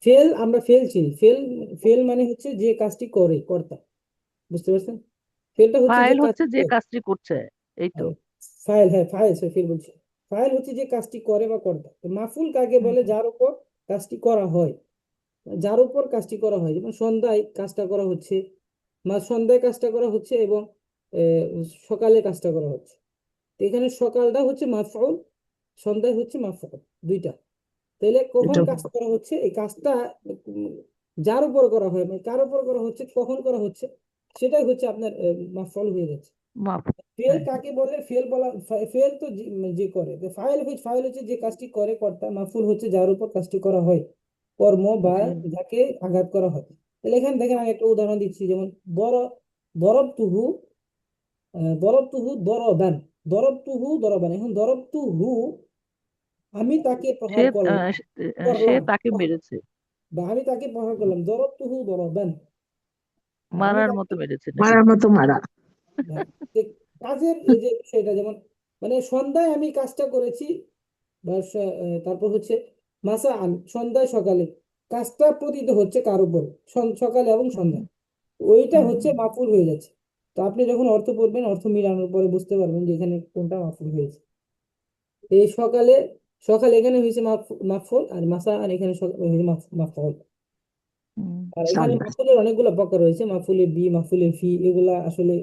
ফেল, আমরা ফেল চিনি, ফেল, ফেল মানে হচ্ছে যে কাজটি করে কর্তা। বুঝতে পারছেন? ফেলটা হচ্ছে যে ফাইল হচ্ছে কাজটি যে করে। কাজটি করছে, এই তো। ফাইল, হ্যাঁ ফাইল, সে ফেল বলছি। ফাইল হচ্ছে যে কাজটি করে বা কর্তা। তো মাফুল কাকে হুম, বলে? যার উপর কাজটি করা হয়, যার উপর কাজটি করা হয়। যেমন সন্ধ্যায় কাজটা করা হচ্ছে, সন্ধ্যায় কাজটা করা হচ্ছে, এবং সকালে কাজটা করা হচ্ছে। তো এখানে সকালটা হচ্ছে মাফউল, সন্ধ্যায় হচ্ছে মাফউল, দুইটা। তাহলে কখন এটা কাজটা করা হচ্ছে? এই কাজটা উম, যার উপর করা হয়, মানে কার উপর করা হচ্ছে, কখন করা হচ্ছে, সেটাই হচ্ছে আপনার মাফউল হয়ে যাচ্ছে। মাফ। ফেল হ্যাঁ কাকে বলে? ফেল বলা, ফেল তো যে করে। তো ফাইল হচ্ছে যে কাজটি করে কর্তা, মাফুল হচ্ছে যার উপর কাজটি করা হয়, কর্ম বা জি। যাকে আঘাত করা হয়। তাহলে এখানে দেখেন, আমি একটা উদাহরণ দিচ্ছি। যেমন বড়, দরবতুহু, দরবতুহু দরবান, দরবতুহু দরবান। এখন দরবতুহু, আমি তাকে সে প্রহার করলাম, সে করলাম, তাকে মেরেছে, বা আমি তাকে প্রহার করলাম, দরবতুহু দরবান, আমি মারার তাকে, মতো মেরেছে নাকি? মারার মতো মারা। হ্যাঁ, যে কাজের এই যে বিষয়টা, যেমন মানে সন্ধ্যায় আমি কাজটা করেছি, বা তারপর হচ্ছে মাসা আন, সন্ধ্যায় সকালে কাজটা পতিত হচ্ছে কার উপর? সকালে এবং হুম, সন্ধ্যায়। ওইটা হুম, হচ্ছে মাফুল হয়ে যাচ্ছে। তো আপনি যখন অর্থ পড়বেন, অর্থ মিলানোর পরে বুঝতে পারবেন যে এখানে কোনটা মাফুল হয়েছে। এই সকালে, সকালে এখানে হয়েছে মাফুল, আর মাসা আন এখানে হয়েছে মাফুল। হুম। আর এখানে সাল্লাহ। মাফুলের অনেকগুলো প্রকার রয়েছে, মাফুলে বি, মাফুলে ফি, এগুলা আসলে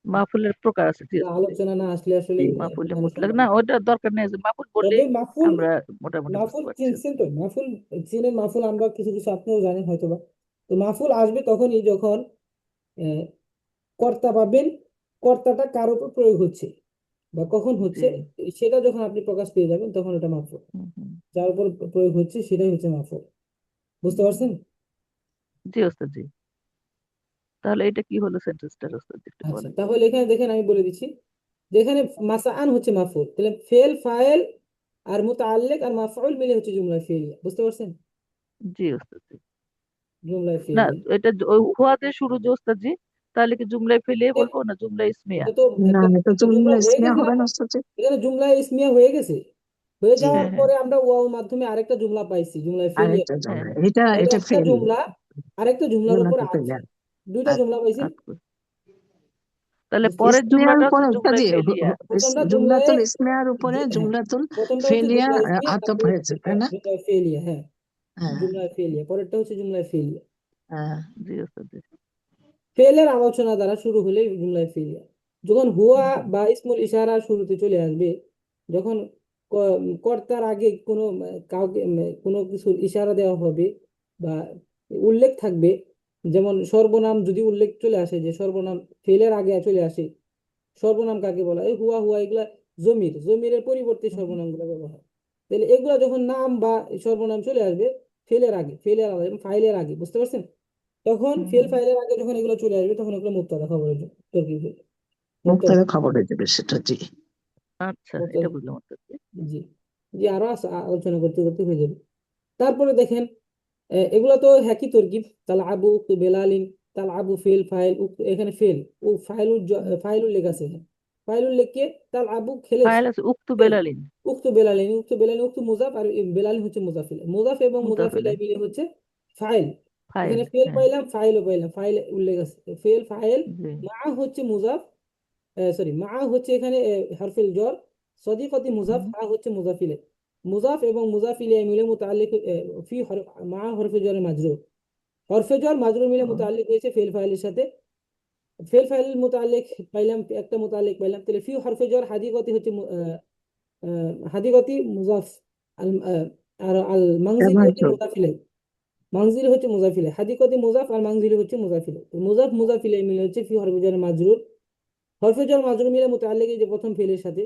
মাহফিলের প্রকার আছে, ঠিক আছে জি। আলোচনা না আসলে আসলে মাহফিলে বোঝানো মুতলাক সম্ভব না, না। ওটা দরকার নেই, যে মাহফিল তবে বললেই মাফুল, আমরা মোটামুটি বুঝতে মাহফুল পারছি। চিনছেন তো? মাহফুল চিনেন? মাহফুল আমরা কিছু কিছু আপনিও জানেন হয়তোবা। তো মাহফুল আসবে তখনই যখন আহ, কর্তা পাবেন, কর্তাটা কার উপর প্রয়োগ হচ্ছে বা কখন জি। হচ্ছে, সেটা যখন আপনি প্রকাশ পেয়ে যাবেন, তখন ওটা মাহফুল। হুম, হুম, যার উপর প্রয়োগ হচ্ছে সেটাই হচ্ছে মাহফুল। বুঝতে হুম। পারছেন? জি ওস্তাদ জি। তাহলে এটা কি হলো সেন্টেন্সটা ওস্তাদ জি, একটু আচ্ছা, বলেন। তাহলে এখানে দেখেন, আমি বলে দিচ্ছি যে এখানে মাসাআন হচ্ছে মাহফুল, তাহলে ফেল ফাইল আর মুতাআল্লিক আর মাফউল মিলে হচ্ছে জুমলা ফি'লিয়া। বুঝতে পারছেন? জি ওস্তাদ জি। জুমলা না, ফি'লিয়া। এটা হুয়াতে শুরু যে ওস্তাদ জি, তাহলে কি জুমলায় ফেলিয়ে এ- বলবো না জুমলা ইসমিয়া? এটা তো না, একটা এটা একটা জুমলা জুমলা হয়ে ইসমিয়া গেছে না হবে না আপনার? ওস্তাদ? এখানে জুমলা ইসমিয়া হয়ে গেছে। হয়ে জি, যাওয়ার হ্যাঁ হ্যাঁ পরে আমরা ওয়াও মাধ্যমে আরেকটা জুমলা পাইছি, জুমলা ফেলিয়া। আরেকটা হ্যাঁ জুমলা, হ্যাঁ এটা তাহলে এটা একটা ফেল, জুমলা আরেকটা জুমলার উপর জুমলাটা ফেল। আছে, দুইটা জুমলা পাইছি। আচ্ছা, তাহলে বুঝতে পরের ইসমিয়ার জুমলাটা উপরে হচ্ছে ওস্তাদ, জুমলায় ফেলিয়া। প্রথমটা জুমলায় জুমলাতুল ইসমিয়ার উপরে হ্যাঁ, জুমলাতুল প্রথমটা হচ্ছে ফেলিয়া জুমলা ইসমিয়া, আতফ তারপর হয়েছে, তাই না? জুমলা ফেলিয়া। হ্যাঁ, হ্যাঁ, জুমলা ফেলিয়া, পরেরটা হচ্ছে জুমলা ফেলিয়া। হ্যাঁ। জি ওস্তাদ জি। ফেলের আলোচনা দ্বারা শুরু হলে জুমলায় ফেলিয়া। যখন হুয়া বা ইসমুল ইশারা শুরুতে চলে আসবে, যখন কর্তার আগে কোনো কাউকে কোনো কিছুর ইশারা দেওয়া হবে বা উল্লেখ থাকবে, যেমন সর্বনাম যদি উল্লেখ চলে আসে, যে সর্বনাম ফেলের আগে চলে আসে, সর্বনাম কাকে বলা? এই হুয়া হুয়া এগুলা জমির, জমিরের পরিবর্তে সর্বনামগুলো ব্যবহার। তাহলে এগুলা যখন নাম বা সর্বনাম চলে আসবে ফেলের আগে, ফেলের আগে এবং ফাইলের আগে, বুঝতে পারছেন? তখন হুম ফেল হুম। ফাইলের আগে যখন এগুলো চলে আসবে, তখন এগুলো মুবতাদা খবরের জন্য তরকিব হয়ে যাবে। মুবতাদা, মুক্তাদা খবর হয়ে যাবে সেটা, জি। আচ্ছা, এটা মুবতাদা। বুঝলাম ওস্তাদ জি। জি, জি, আরো আলোচনা করতে করতে হয়ে যাবে। তারপরে দেখেন, এগুলো তো একই তরকিব। তাল আবু উক্তু বেলালিন, তাল আবু ফেল ফাইল এখানে ফেল ও ফাইলুল ফাইলুল লেখা আছে এখানে। ফাইলুল লেখকে তাল আবু খেলেছে, ফাইল আছে উক্তু খেল। বেলালিন। উক্তু বেলালিন, উক্তু বেলালিন, উক্তু মুজাফ, আর বেলালিন হচ্ছে মুজাফিল, মুজাফ এবং মুজাফিল মুতাফিলে মিলে হচ্ছে ফাইল। ফাইল। এখানে ফেল হ্যাঁ পাইলাম, ফাইলও পাইলাম, ফাইল উল্লেখ আছে, ফেল ফাইল। জি। মা হচ্ছে মুজাফ, সরি, মা হচ্ছে এখানে হারফিল জর, সদিকতি মুজাফ, হুম হা হচ্ছে মুজাফিলে। মুজাফ এবং মুজাফিলে মিলে মুতাল্লিক, ফি মা হরফে জর মাজরুর, হরফে জর মাজরুর মিলে হুম। মুতাল্লিক হয়েছে ফেল ফাইলের সাথে। ফেল ফাইল মুতাল্লিক পাইলাম, একটা মুতাল্লিক পাইলাম, তাহলে ফি হরফে জর হাদিকতি হচ্ছে হাদিকতি মুজাফ, আর আল মানজিল হচ্ছে তাবাজ্জুদ। মুজাফিলে। মানজিল হচ্ছে মুজাফিলে, হাদিকতি মুজাফ আর মানজিল হচ্ছে মুজাফিলে। মুজাফ মুজাফিলে মিলে হচ্ছে ফি হরফে জর মাজরুর, হরফে জর মাজরুর মিলে মুতাল্লিক, এই যে প্রথম ফেলের সাথে,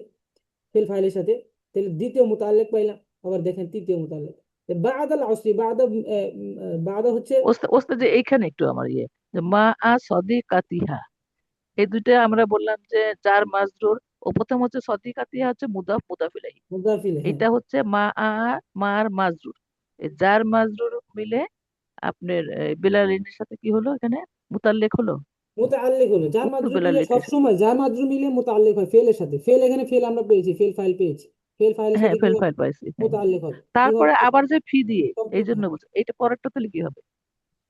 ফেল ফাইলের সাথে। তাহলে দ্বিতীয় মুতাল্লিক পাইলাম। আবার দেখেন তৃতীয় মুতাল্লিক বাদাল আসলি, বাদা বাদা হচ্ছে। ওস্তাদ ওস্তাদ যে এইখানে একটু আমার যে মা আ সদিকাতিহা, এই দুইটা আমরা বললাম যে যার মাজরুর, ও প্রথম হচ্ছে সদিকাতিহা হচ্ছে মুদাফ মুদাফিলাহি। মুদাফিল, হ্যাঁ। এটা হচ্ছে মা আ মার মাজরুর। এই যার মাজরুর মিলে আপনার বেলালিনের সাথে কি হলো এখানে? মুতাল্লিক হলো। মুতাল্লিক হলো, যার উক্ত মাজরুর মিলে বেলালিকের সাথে। সবসময়, যার মাজরুর মিলে মুতাল্লিক হয় ফেলের সাথে। ফেল, এখানে ফেল আমরা পেয়েছি, ফেল ফাইল পেয়েছি। ফেল ফাইলের হ্যাঁ সাথে কি ফেল হবে? ফাইল পাইছি, হ্যাঁ। মুতাল্লিক হবে। কি তারপরে হবে? আবার যে ফি দিয়ে, এই সম্পৃক্ত জন্য হবে। বলছি এটা পরেরটা তাহলে কি হবে?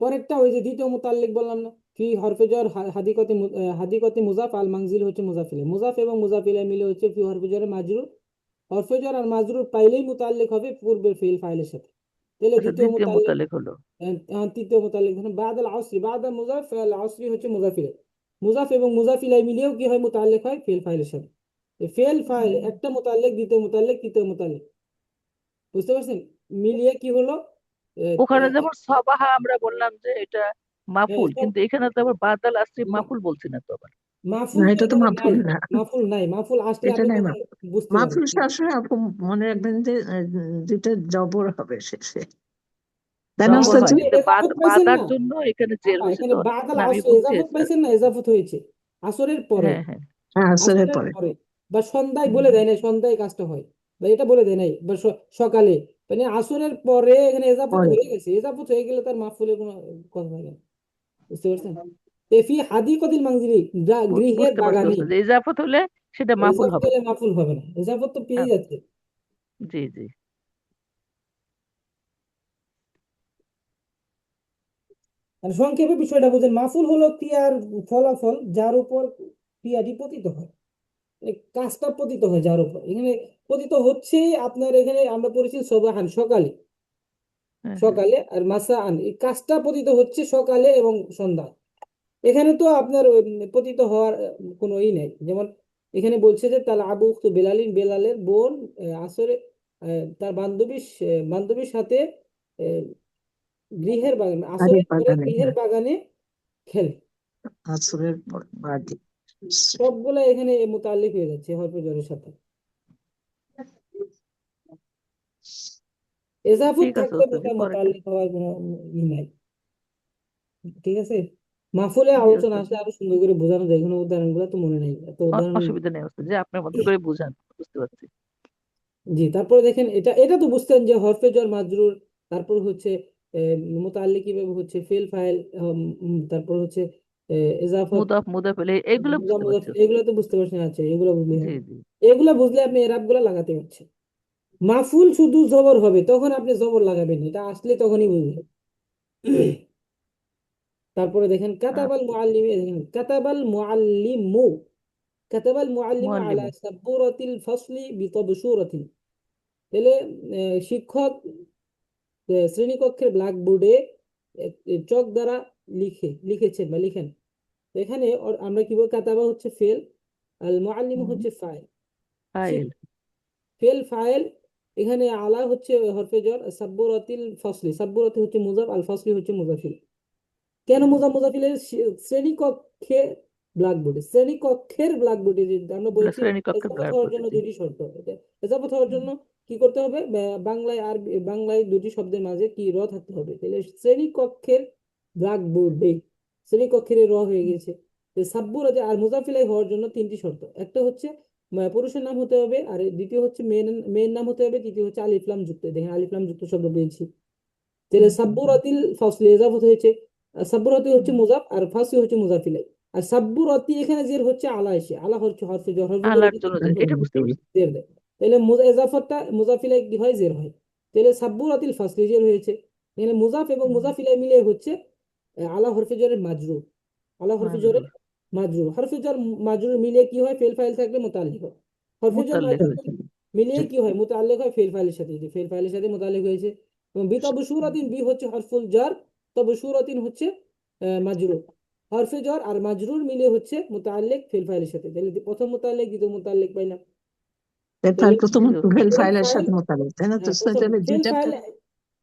পরেরটা ওই যে দ্বিতীয় মুতাল্লিক বললাম না, ফি হরফে জর হাদিকতে হাদিকতে মুজাফ আল মানজিল হচ্ছে মুজাফিলে, মুজাফ এবং মুজাফিলে মিলে হচ্ছে ফি হরফে জরে মাজরুর। হরফে জর আর মাজরুর পাইলেই মুতাল্লিক হবে পূর্বের ফেল ফাইলের সাথে। তাহলে আচ্ছা, দ্বিতীয় দ্বিতীয় মুতাল্লিক। মুতাল্লিক হলো। তৃতীয় মুতাল্লিক ধরুন বাদ আল আসরি, বাদ আল মুজাফ আল আসরি হচ্ছে মুজাফিলে। মুজাফ এবং মুজাফিলাই মিলিয়েও কি হয়? মুতাল্লিক হয় ফেল ফাইলের সাথে। ফেল ফাইল হুম। একটা মুতাল্লিক, দ্বিতীয় মুতাল্লিক, তৃতীয় মুতাল্লিক, বুঝতে পারছেন? মিলিয়ে কি হলো? আহ, ওখানে আহ, যেমন সবাহা আমরা বললাম যে এটা মাফুল, সব কিন্তু এখানে তো আবার বাদাল আসছে, মাফুল বলছি না তো আবার। না, মাহফুল তো এটা তো এখানে নাই। মাহফুল না। মাহফুল নাই, মাহফুল আসলে এটা আপনি নাই তখন মাহফুল। বুঝতে মাহফুল পারবেন। সবসময় আপু মনে রাখবেন যে দুইটা জবর হবে শেষে, তাই না জবর হ্যাঁ, ওস্তাদ হয়, জি? আপনি কিন্তু এজাফত পাইছেন বাদার না? জন্য এখানে জের হয়েছে এখানে তো। বাদাল না আমি আসর বুঝছি এজাফত স্যার। পাইছেন না? এজাফত হয়েছে আসরের পরে। হ্যাঁ হ্যাঁ। হ্যাঁ, আসরের আসরের পরে। পরে বা সন্ধ্যায় বলে হুম। দেয় নাই, সন্ধ্যায় কাজটা হয়, বা এটা বলে দেয় নাই, বা সকালে, মানে আসরের পরে এখানে এজাফত পরে। হয়ে গেছে। এজাফত হয়ে গেলে তার মাহফুলের কোনো কথা হয় না, বুঝতে পারছেন? ফি হাদিকতিল মানজিলি, যা গৃহের বুঝতে পারছি বাগানে। ওস্তাদ, যে ইজাফত হলে সেটা মাফুল এজাফত হবে। হলে মাহফুল হবে না, এজাফত তো পেয়ে আচ্ছা, যাচ্ছে। জি জি। মানে সংক্ষেপে বিষয়টা বুঝেন, মাহফুল হলো ক্রিয়ার ফলাফল যার উপর ক্রিয়াটি পতিত হয়, মানে কাজটা পতিত হয় যার উপর। এখানে পতিত হচ্ছে আপনার, এখানে আমরা পড়েছি সবাহান সকালে, হ্যাঁ হ্যাঁ। সকালে, আর মাসা আন এই কাজটা পতিত হচ্ছে সকালে এবং সন্ধ্যা। এখানে তো আপনার পতিত হওয়ার কোনো ই নাই। যেমন এখানে বলছে যে তার আবু উখতু বেলালিন, বেলালের বোন আসরে তার বান্ধবীর সাথে আহ, গৃহের বাগানে, বাড়ির আসরের পরে বাগানে, গৃহের হ্যাঁ। বাগানে খেলে। আসরের পর বাড়ি। সবগুলা এখানে মোতাল্লিক হয়ে যাচ্ছে হরফে জরের সাথে। এজাফত ঠিক আছে থাকলে ওস্তাদ জি, মোটা পরেরটা। মোতাল্লিক হওয়ার কোনো ই নাই। ঠিক আছে, মাহফুলে জি আলোচনা ওস্তাদ জি। আসলে আরো সুন্দর করে বোঝানো যায়, এখানে উদাহরণগুলো তো মনে নেই, এত উদাহরণ। অসুবিধা নেই ওস্তাদ জি, আপনার মতো করে বুঝান, বুঝতে পারছি। জি, তারপরে দেখেন, এটা এটা তো বুঝতেন যে হরফে জর মাজরুর, তারপর হচ্ছে মোতাল্লিক কিভাবে হচ্ছে ফেল ফাইল, তারপর হচ্ছে এজাফত, মুদাফ মুদাফ ইলাইহি এগুলো বুঝতে পারছি ওস্তাদ। এগুলো তো বুঝতে পারছেন। আচ্ছা, এগুলো বুঝলেই জি হবে। জি। এগুলো বুঝলে আপনি এরাব গুলো লাগাতে পারছেন। মাফুল শুধু জবর হবে, তখন আপনি জবর লাগাবেন, এটা আসলে তখনই বুঝবেন। তারপরে দেখেন কাতাবাল আচ্ছা, মুআল্লিম, দেখেন কাতাবাল মুআল্লিমু, কাতাবাল মুআল্লিমু আলা মুআল্লিমু। সাব্বুরাতিল ফাসলি বিতাবসুরাতিন। তাহলে শিক্ষক শ্রেণীকক্ষের ব্ল্যাকবোর্ডে চক দ্বারা লিখেছেন বা লিখেন। তো এখানে আমরা কি বলবো, কাতাবা হচ্ছে ফেল, আল মুআল্লিমু হুম, হচ্ছে ফাইল। ফাইল। ফেল ফাইল, এখানে আলা হচ্ছে হরফে জর, সাব্বুরাতিল ফাসলি, সাব্বুরাতি হচ্ছে মুজাফ, আল ফাসলি হচ্ছে মুজাফিল। কেন মুজাফিলের শ্রেণীকক্ষে ব্ল্যাকবোর্ডে, শ্রেণীকক্ষের ব্ল্যাকবোর্ডে যে আমরা বলেছি শ্রেণীকক্ষের এজাফত হওয়ার ব্ল্যাকবোর্ডে, জন্য জি। দুটি শর্ত। এজাফত হওয়ার জন্য কি করতে হবে, বাংলায় আর বাংলায় দুটি শব্দের মাঝে কি র থাকতে হবে। তাহলে শ্রেণীকক্ষের ব্ল্যাকবোর্ডে, শ্রেণীকক্ষের র হয়ে গেছে। সাব্বুরাতে আর মুজাফিলাই হওয়ার জন্য তিনটি শর্ত। একটা হচ্ছে পুরুষের নাম হতে হবে, আর দ্বিতীয় হচ্ছে মেয়ের নাম হতে হবে, তৃতীয় হচ্ছে আলিফলাম যুক্ত। দেখেন আলিফলাম যুক্ত শব্দ পেয়েছি। তাহলে সাব্বুরাতিল ফাসলি এজাফত হয়েছে, আর সাব্বুরাতি হচ্ছে মুজাফ, আর ফাসি হচ্ছে মুজাফিলাই। আর সাব্বুরাতি এখানে জের হচ্ছে আলা, এসে আলা হচ্ছে হরফে জর, হরফে জর আলার জন্য এটা বুঝতে পারছি। জের দেয়। তাহলে এজাফতটা মুজাফিলাই কি হয়, জের হয়। তাহলে সাব্বুরাতিল ফাসলি জের হয়েছে। এখানে মুজাফ এবং মুজাফিলাই মিলে হচ্ছে আলা হরফে জরের মাজরুর, আলা হরফে জরের মাজরুর, মাজরুর, হরফে জর মাজরুর মিলে কি হয়, ফেল ফাইল থাকলে মুতাল্লিক হয়। হরফে জর মুতাল্লিক মাজরুর হয়েছে। মিলিয়ে কি হয়, মুতাল্লিক হয় ফেল ফাইলের সাথে, যে ফেল ফাইলের সাথে মুতাল্লিক হয়েছে। এবং বিতবসুরাতিন, বি হচ্ছে হরফুল জার, তবসুরাতিন হচ্ছে মাজরুর। হরফে জর আর মাজরুর মিলে হচ্ছে মুতাল্লিক ফেল ফাইলের সাথে। তাহলে প্রথম মুতাল্লিক, দ্বিতীয় মুতাল্লিক পাইলাম। তার তাহলে প্রথম জি ওস্তাদ। ফেল ফেল ফাইলের ফাইল, সাথে মোতাবেক, তাই না? তো হ্যাঁ প্রথম তাহলে ফেল ফাইল,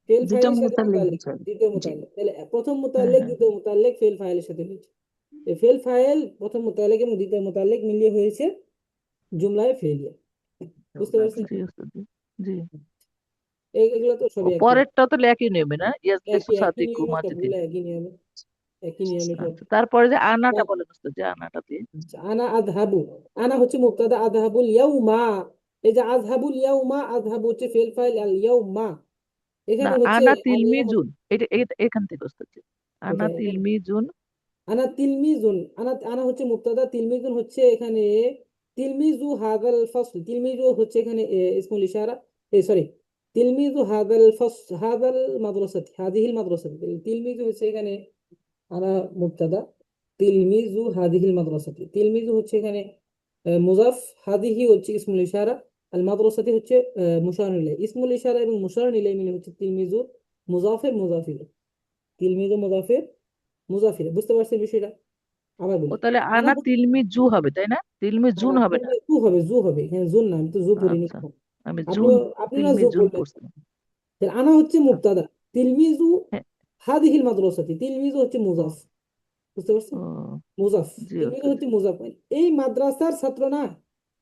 ফেল দুইটা ফাইলের সাথে মোতাবেক মুতাল্লিক, দিতে হবে। দ্বিতীয় জি। মুতাল্লিক। তাহলে প্রথম হ্যাঁ মুতাল্লিক হ্যাঁ। দ্বিতীয় মুতাল্লিক ফেল ফাইলের সাথে হয়েছে। ফেল ফাইল প্রথম মুতাল্লিক এবং দ্বিতীয় মুতাল্লিক মিলিয়ে হয়েছে জুমলায় ফেলিয়া। বুঝতে পারছেন? জি ওস্তাদ, জি। জি। এগুলো তো ও সবই একই, পরেরটা তো একই নিয়মে না, ইয়াজলিসু একই সাদিকু নিয়মে মাজিদিন। সবগুলো, একই নিয়মে, একই নিয়মে সব। আচ্ছা, তারপরে যে আনাটা বলেন ওস্তাদ, যে আনাটা দিয়ে। আচ্ছা, আনা আযহাবু, আনা হচ্ছে মুবতাদা, আযহাবুল ইয়াউমা। এই যে আযহাবুল ইয়াউমা, আযহাবু হচ্ছে ফেল ফাইল, আল ইয়াউমা না, এখানে হচ্ছে আনা আল ইয়াউম। তিলমিজুন, এখান থেকে ওস্তাদ, জি। আনা কোথায় এখানে? তিলমিজুন। আনা তিলমিজুন, আনা আনা হচ্ছে মুবতাদা, তিলমিজুন হচ্ছে এখানে তিলমিজু হাদাল ফাসল, তিলমিজু হচ্ছে এখানে ইসমুল ইশারা, সরি, তিলমিজু হাদাল হাদাল মাদ্রাসাতি, হাদিহিল মাদ্রাসাতি। তিলমিজু হচ্ছে এখানে আনা মুবতাদা, তিলমিজু হাদিহিল মাদ্রাসাতি, তিলমিজু হচ্ছে এখানে মুজাফ, হাদিহি হচ্ছে ইসমুল ইশারা, আল মাদ্রাসাতি হচ্ছে মুশার ইলাইহি। ইসমুল ইশারা এবং মুশার ইলাইহি মিলে হচ্ছে তিলমিজু মুজাফের মুজাফির, তিলমিজু মুজাফের মুজাফির। বুঝতে পারছেন বিষয়টা? আবার ও বলি, তাহলে আনা আনা তিলমিজু হবে, তাই না? তিলমিজুন হবে না। জু হবে, জু হবে, হ্যাঁ জুন না, আমি তো জু পড়িনি আচ্ছা, কখন। আমি আপনি জুন, আপনি না জু তিলমিজুন পড়লেন। পড়ছিলাম। তাহলে আনা হচ্ছে আচ্ছা, মুবতাদা, তিলমিজু হ্যাঁ। হাদিহিল মাদ্রাসাতি, তিলমিজু হচ্ছে মুজাফ। বুঝতে পারছেন? ও, মুজাফ, জি তিলমিজু ওস্তাদ, জি। হচ্ছে মুজাফ, এই মাদ্রাসার ছাত্র না,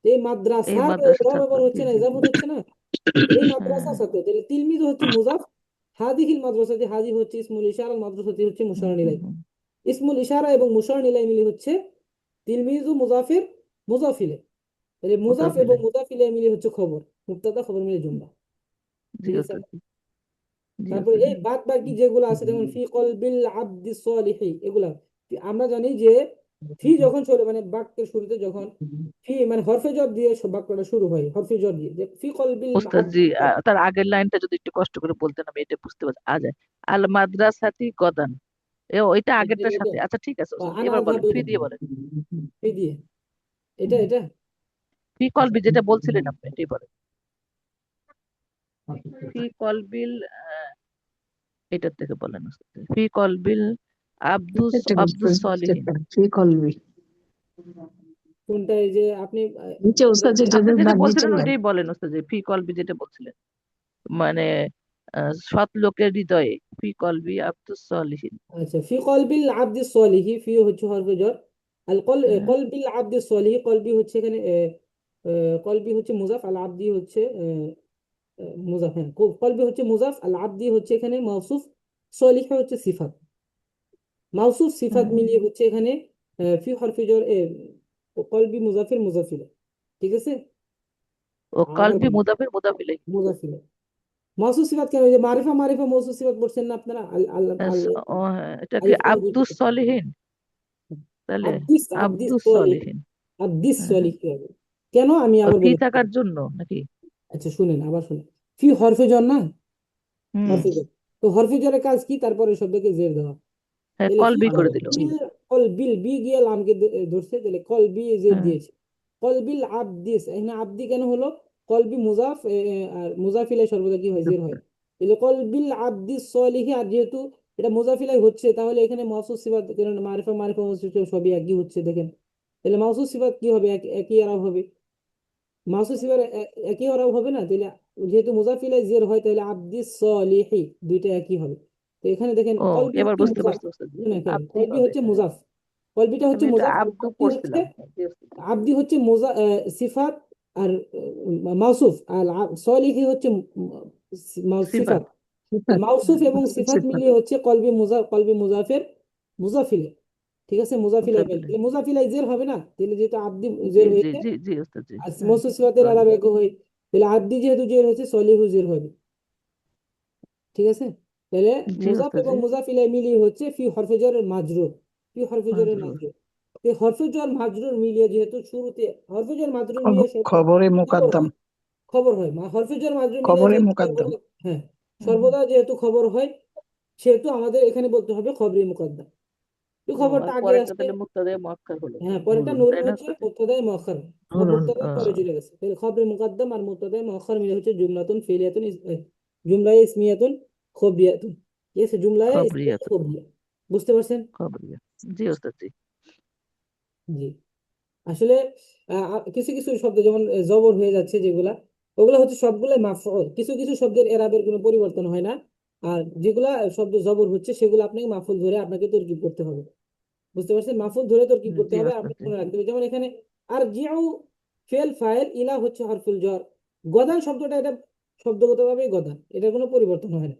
এই এই মাদ্রাসার মাদ্রাসা র ছাত্র, ব্যবহার জি হচ্ছে না, জি জি। ইজাফত হচ্ছে না, এই মাদ্রাসার হ্যাঁ। ছাত্র। তাহলে তিলমিজু হচ্ছে মুজাফ, হাদিহিল মাদ্রাসাতি, হাদি হচ্ছে ইসমুল ইশারা, মাদ্রাসাতি হচ্ছে হুম মুশার হুম ইলাইহি। হুম। ইসমুল ইশারা এবং মুশার ইলাইহি মিলে হচ্ছে তিলমিজু মুজাফির মুজাফিলে। তাহলে মুজাফ এবং মুদাফিলে। মুজাফিলে মিলে হচ্ছে খবর, মুবতাদা খবর মিলে জুমলা। জি ঠিক আছে? ওস্তাদ, জি। জি তারপরে ওস্তাদ, এই জি। বাদ বাকি যেগুলো আছে, যেমন ফি কলবিল আবদি সলিহি, এগুলা আমরা জানি যে ফি যখন চলে, মানে বাক্যের শুরুতে যখন ফি মানে হরফে জর দিয়ে বাক্যটা শুরু হয়, হরফে জর দিয়ে, যে ফি কলবিল ওস্তাদ, জি। আবদি, তার আগের লাইনটা যদি একটু কষ্ট করে বলতেন, আমি এটা বুঝতে পারছি। আল মাদ্রাসাতি গদান। ওইটা আগেরটার সাথে, আচ্ছা ঠিক আছে ওস্তাদ, আনা এবার বলেন, আযহাবু, ফি দিয়ে বলেন। ফি দিয়ে, এটা ফি কলবি যেটা বলছিলেন আপনি, এটাই বলেন। ফি কলবিল, এটার থেকে বলেন ওস্তাদ। ফি কলবিল আব্দুস সলিহিন। ফি কলবি, কোনটা? এই যে আপনি নিচে ওস্তাদ যেটা আপনি যেটা বলছিলেন নিচের লাইন। ওইটাই বলেন ওস্তাদ, যে ফি কলবি যেটা বলছিলেন, মানে সৎ লোকের হৃদয়ে। ফি কলবি আব্দুস সলিহিন। আচ্ছা, ফি কলবিল আবদি সলিহি, ফি হচ্ছে হরফে জর, আল হ্যাঁ। কলবিল আবদি সলিহি, কলবি হচ্ছে এখানে কলবি হচ্ছে মুজাফ, আল আবদি হচ্ছে মুজাফ, হ্যাঁ কলবি হচ্ছে মুজাফ, আল আবদি হচ্ছে এখানে মাউসুফ, সলিহা হচ্ছে সিফাত, মাউসুফ সিফাত হ্যাঁ। মিলিয়ে হচ্ছে এখানে ফি হরফে জর কলবি মুজাফির মুজাফির। ঠিক আছে? ও আবার কলবি বলি, মুদাফির মুদাফিলাই। মুজাফির মাউসুফ সিফাত কেন? ওই যে মারিফা মারিফা মৌসুফ সিফাত বলছেন না আপনারা, আল আল আল ও হ্যাঁ, এটা কি আলিফ লাম যুক্ত। আব্দুস সলিহিন? তাহলে আব্দিস আব্দিস আব্দুস সলিহ, সলিহিন। আব্দিস হ্যাঁ, সলিহ কি হবে? কেন আমি ও আবার ফি বলে দিচ্ছি। থাকার জন্য নাকি? আচ্ছা শুনেন, আবার শুনেন। ফি হরফে জন না, হুম। হরফে জন। তো হরফে জনের কাজ কি? তারপরে শব্দকে জের দেওয়া। হ্যাঁ, তাহলে কল ফি বি করে হরফে দিল। জনের কল বিল, বি গিয়ে লামকে ধরছে, তাহলে কল বি জের হ্যাঁ, দিয়েছে। কল বিল আব্দিস, এখানে আব্দি কেন হলো? কলবি মুজাফ, আর মুজাফিলাই সর্বদা কি হয়? জের হয়। তাহলে কল বিল আব্দিস সলিহি, আর যেহেতু এটা মুজাফিলাই হচ্ছে, তাহলে এখানে মাউসুফ সিফাত, কারণ মারিফা মারিফা মাউসুফ সবই একই হচ্ছে, দেখেন। তাহলে মাউসুফ সিফাত কি হবে? একই আরব হবে। মাউসুফ সিফাত একই আরব হবে না? তাহলে যেহেতু মুজাফিলাই জের হয়, তাহলে আব্দিস সলিহি দুইটা একই হবে। তো এখানে দেখেন ও কলবি এবার হচ্ছে বুঝতে মুজাফ, পারছি ওস্তাদ জি। দেখেন আব্দি কলবি হবে, হচ্ছে হ্যাঁ। মুজাফ, কলবিটা হচ্ছে আমি এটা মুজাফ, আর আব্দু আব্দি হচ্ছে, পড়ছিলাম, হ্যাঁ, জি ওস্তাদ। আব্দি হচ্ছে সিফাত, আর মাউসুফ, আর সলিহি হচ্ছে সিফাত। সিফাত। মাউসুফ এবং সিফাত মিলিয়ে হচ্ছে কলবি মুজাফের মুজাফিলে। ঠিক আছে, মুজাফিলাই মেল, মুজাফিলে। তাহলে মুজাফিলাই জের হবে না? তাহলে যেহেতু আব্দি জি জের জি হয়েছে, জি জি ওস্তাদ জি, আর হ্যাঁ। মৌসুফ সিফাতের আরব এক হয়, তাহলে আব্দি যেহেতু জের হয়েছে, সলিহু জের হবে। ঠিক আছে, তাহলে জি মুজাফ ওস্তাদ এবং জি। মুজাফিলাই মিলিয়ে হচ্ছে ফি হরফে জরের মাজরুর, ফি হরফে জরের মাজরুর। মাজরুর। তো হরফে জর মাজরুর মিলিয়ে, যেহেতু শুরুতে হরফে জর মাজরুর মিলিয়ে শব্দ খবরে খবর মোকাদ্দাম, হয়, খবর হয়, হরফে জর মাজরুর মিলিয়ে খবরে যেহেতু মোকাদ্দাম। সর্বদা, হ্যাঁ, হুম। সর্বদা যেহেতু খবর হয়, সেহেতু আমাদের এখানে বলতে হবে খবরে মুকদ্দাম। তো ও, খবরটা আর আগে পরেরটা আসছে, তাহলে মুক্তাদে মুআক্কার হলো, হ্যাঁ, পরেরটা নুরুন তাই না হচ্ছে ওস্তাদ জি? মুবতাদায়ে মুআক্খার, মুবতাদা পরে চলে গেছে, তাহলে খবরে মুকদ্দাম আর মুবতাদায়ে মুআক্খার মিলে হচ্ছে জুমলাতুন ফিলিয়াতুন জুমলায়ে ইসমিয়াতুন খবরিয়াতুন। ঠিক আছে, জুমলায়ে ইসমিয়া খবরিয়াত। খবরিয়া। বুঝতে পারছেন? খবরিয়া। জি ওস্তাদ জি। জি। আসলে কিছু কিছু শব্দ যেমন জবর হয়ে যাচ্ছে যেগুলা, ওগুলা হচ্ছে সবগুলাই মাফউল, কিছু কিছু শব্দের এরাবের কোনো পরিবর্তন হয় না। আর যেগুলা শব্দ জবর হচ্ছে, সেগুলো আপনাকে মাফুল ধরে আপনাকে তরকিব করতে হবে। বুঝতে পারছেন? মাফুল ধরে তরকিব করতে জি হবে, ওস্তাদ আপনি জি। মনে রাখতে হবে। যেমন এখানে আর জিউ ফেল ফাইল, ইলা হচ্ছে হরফুল জর। গদান শব্দটা, এটা শব্দগতভাবে গদান, এটা কোনো পরিবর্তন হয় না।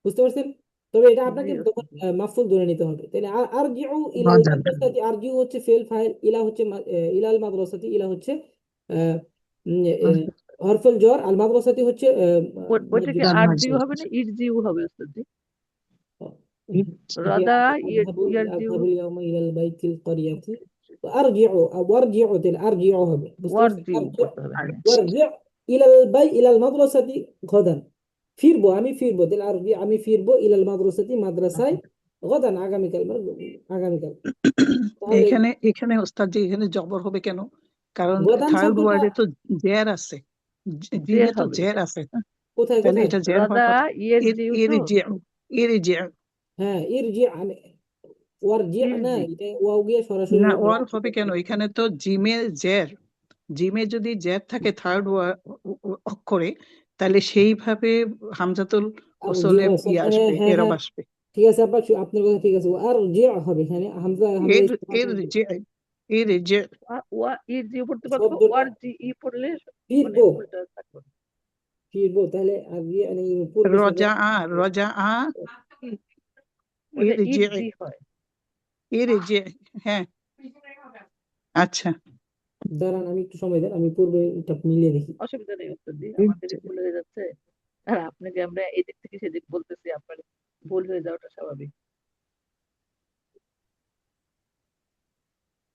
বুঝতে পারছেন? তবে এটা জি আপনাকে তখন ওস্তাদ জি। মাফুল ধরে নিতে হবে। তাহলে আর আর জিউ ইলাল বাজার। মাদ্রাসাতি, আর জিউ হচ্ছে ফেল ফাইল, ইলা হচ্ছে ইলাল মাদ্রাসাতি, ইলা হচ্ছে আহ, উম, আহ, হরফুল জর, আল মাদ্রাসাতি হচ্ছে ওইটা কি মাজরুর। আর জিউ হবে না ইর জিউ হবে ওস্তাদ জি? هي রদা ইয়ের أذهب ইয়ার জিউ। أذهب اليوم إلى البيت القرية وأرجع، وأرجع أرجع হবে, বুঝতে ওয়ার পারছেন? জিউ أرجع করতে হবে, হ্যাঁ। وأرجع إلى البيت إلى المدرسة غدا। ফিরবো, আমি ফিরবো, তাহলে আরজি, আমি ফিরবো ইলাল মাদ্রাসাতি, মাদ্রাসায়, গদান আগামীকাল, মানে আগামীকাল। তাহলে এখানে এখানে ওস্তাদ জি, এখানে জবর হবে কেন? কারণ গদান থার্ড শব্দটা ওয়ার্ডে তো জের আছে, জের জিমে তো হবে। জের আছে, কোথায় তাহলে কোথায়? এটা জের হওয়ার রদা কথা। ইয়ের এর জিউ এর তো। জে এর জে হ্যাঁ, ইরজি, আমি ওয়ারজি ইর না, জি। এটা ওয়াও গিয়ে সরাসরি না, হবে ওর হবে কেন? এখানে তো জিমে জের, জিমে যদি জের থাকে থার্ড অক্ষরে, তাহলে সেইভাবে হামজাতুল জি ওসলে ইয়ে সেখানে, আসবে, হ্যাঁ এরব হ্যাঁ, আসবে। ঠিক আছে আপা, আপনার কথা ঠিক আছে। আর জি হবে এখানে, হামজা হামজা এর ইস্তেফাম এর জে এর জে ওয়া ইর জিউ পড়তে পারতো, শব্দটা ওয়ার জি ই পড়লে মানে ফিরবো, উল্টা থাকবে। ফিরবো, তাহলে আর জি মানে পূর্বে সোজা। রজা ওটা এর ইর জে জি হয়। এর জে হ্যাঁ, আচ্ছা। দাঁড়ান, আমি একটু সময় দেন, আমি পূর্বে এটা মিলিয়ে দেখি। অসুবিধা নেই উত্তর দিয়ে, আমাদের ভুল হয়ে যাচ্ছে। আর আপনাকে আমরা এদিক থেকে সেদিক বলতেছি, আপনার ভুল হয়ে যাওয়াটা স্বাভাবিক।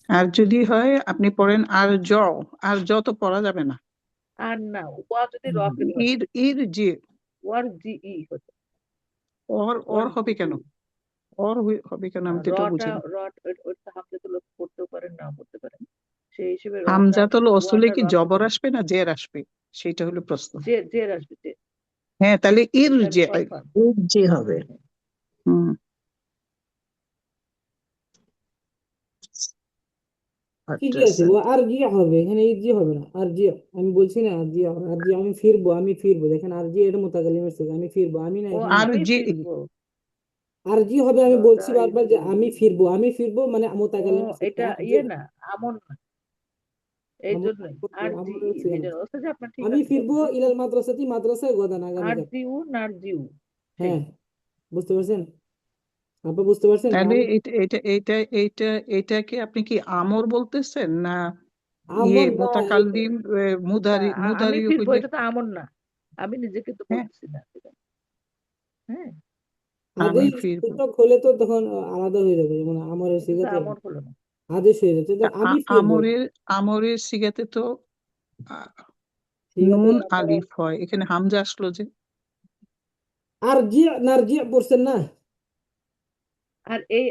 আর যদি হয় আপনি পড়েন আর জ তো পড়া যাবে না। আর না, ওয়া যদি রফেদ হয়, এর যে ওয়ার জি ই হতো, ওর ওয়ার জি হবে কেন? ই। হবে কেন, না, আমি তো এটা রটা বুঝিনি। রট ওইটা হামজা তো লোক পড়তেও পারেন, নাও পড়তে পারেন, সেই হিসেবে রটা হামজাতুল ওসলে ওয়াটা কি রফেদ জবর হবে। আসবে না জের আসবে? সেটা হলো প্রশ্ন। জের আসবে, জের। হ্যাঁ, তাহলে এটা আমি কনফার্ম। যে হবে। হুম। ঠিকই আছে, ও আর জি হবে এখানে, এই জি হবে না, আর জি। আমি বলছি না আর জি হবে, আর জি, আমি ফিরবো, আমি ফিরবো, দেখেন আর জি এটা মুতাকাল্লিমের সিগা, আমি ফিরবো, আমি না ও এখানে না। আর আমি যে ফিরবো। আর জি হবে, আমি রটা বলছি বারবার যে আমি ফিরবো, আমি ফিরবো, মানে ও মুতাকাল্লিমের সিগা, এটা আর জি ইয়ে হবে। না, আমন না, এই জন্যই আর জি আমারও ই, সিগা এই না। জন্য ওস্তাদ জি আপনার ঠিক আমি আছে ফিরবো কিন্তু জি। ইলাল মাদ্রাসাতি, মাদ্রাসায় গদান আর আগামীকাল। জিউ নার জিউ, সেই। হ্যাঁ, বুঝতে পারছেন? আপনি বুঝতে পারছেন? তাহলে আমি এটাকে আপনি কি আমর বলতেছেন না আমন না, মোতাকাল্লিম না, আমি মুদারি ফিরবো হইলে? এটা তো আমন না, আমি নিজেকে তো হ্যাঁ, বলতেছি না এটা। হ্যাঁ, আমি আগেই ফিরবো। সূচক হলে তো তখন আলাদা হয়ে যাবে, যেমন আমরের এটা সিগা তো তো আমন হলো না। আদেশ হয়ে যাচ্ছে। তো আমি ফিরবো, আমরের আমরের সিগাতে তো আহ, সিগাতে নুন আপনারা আলিফ হয়, এখানে হামজা আসলো যে। আরজি নারজি পড়ছেন না? আর এই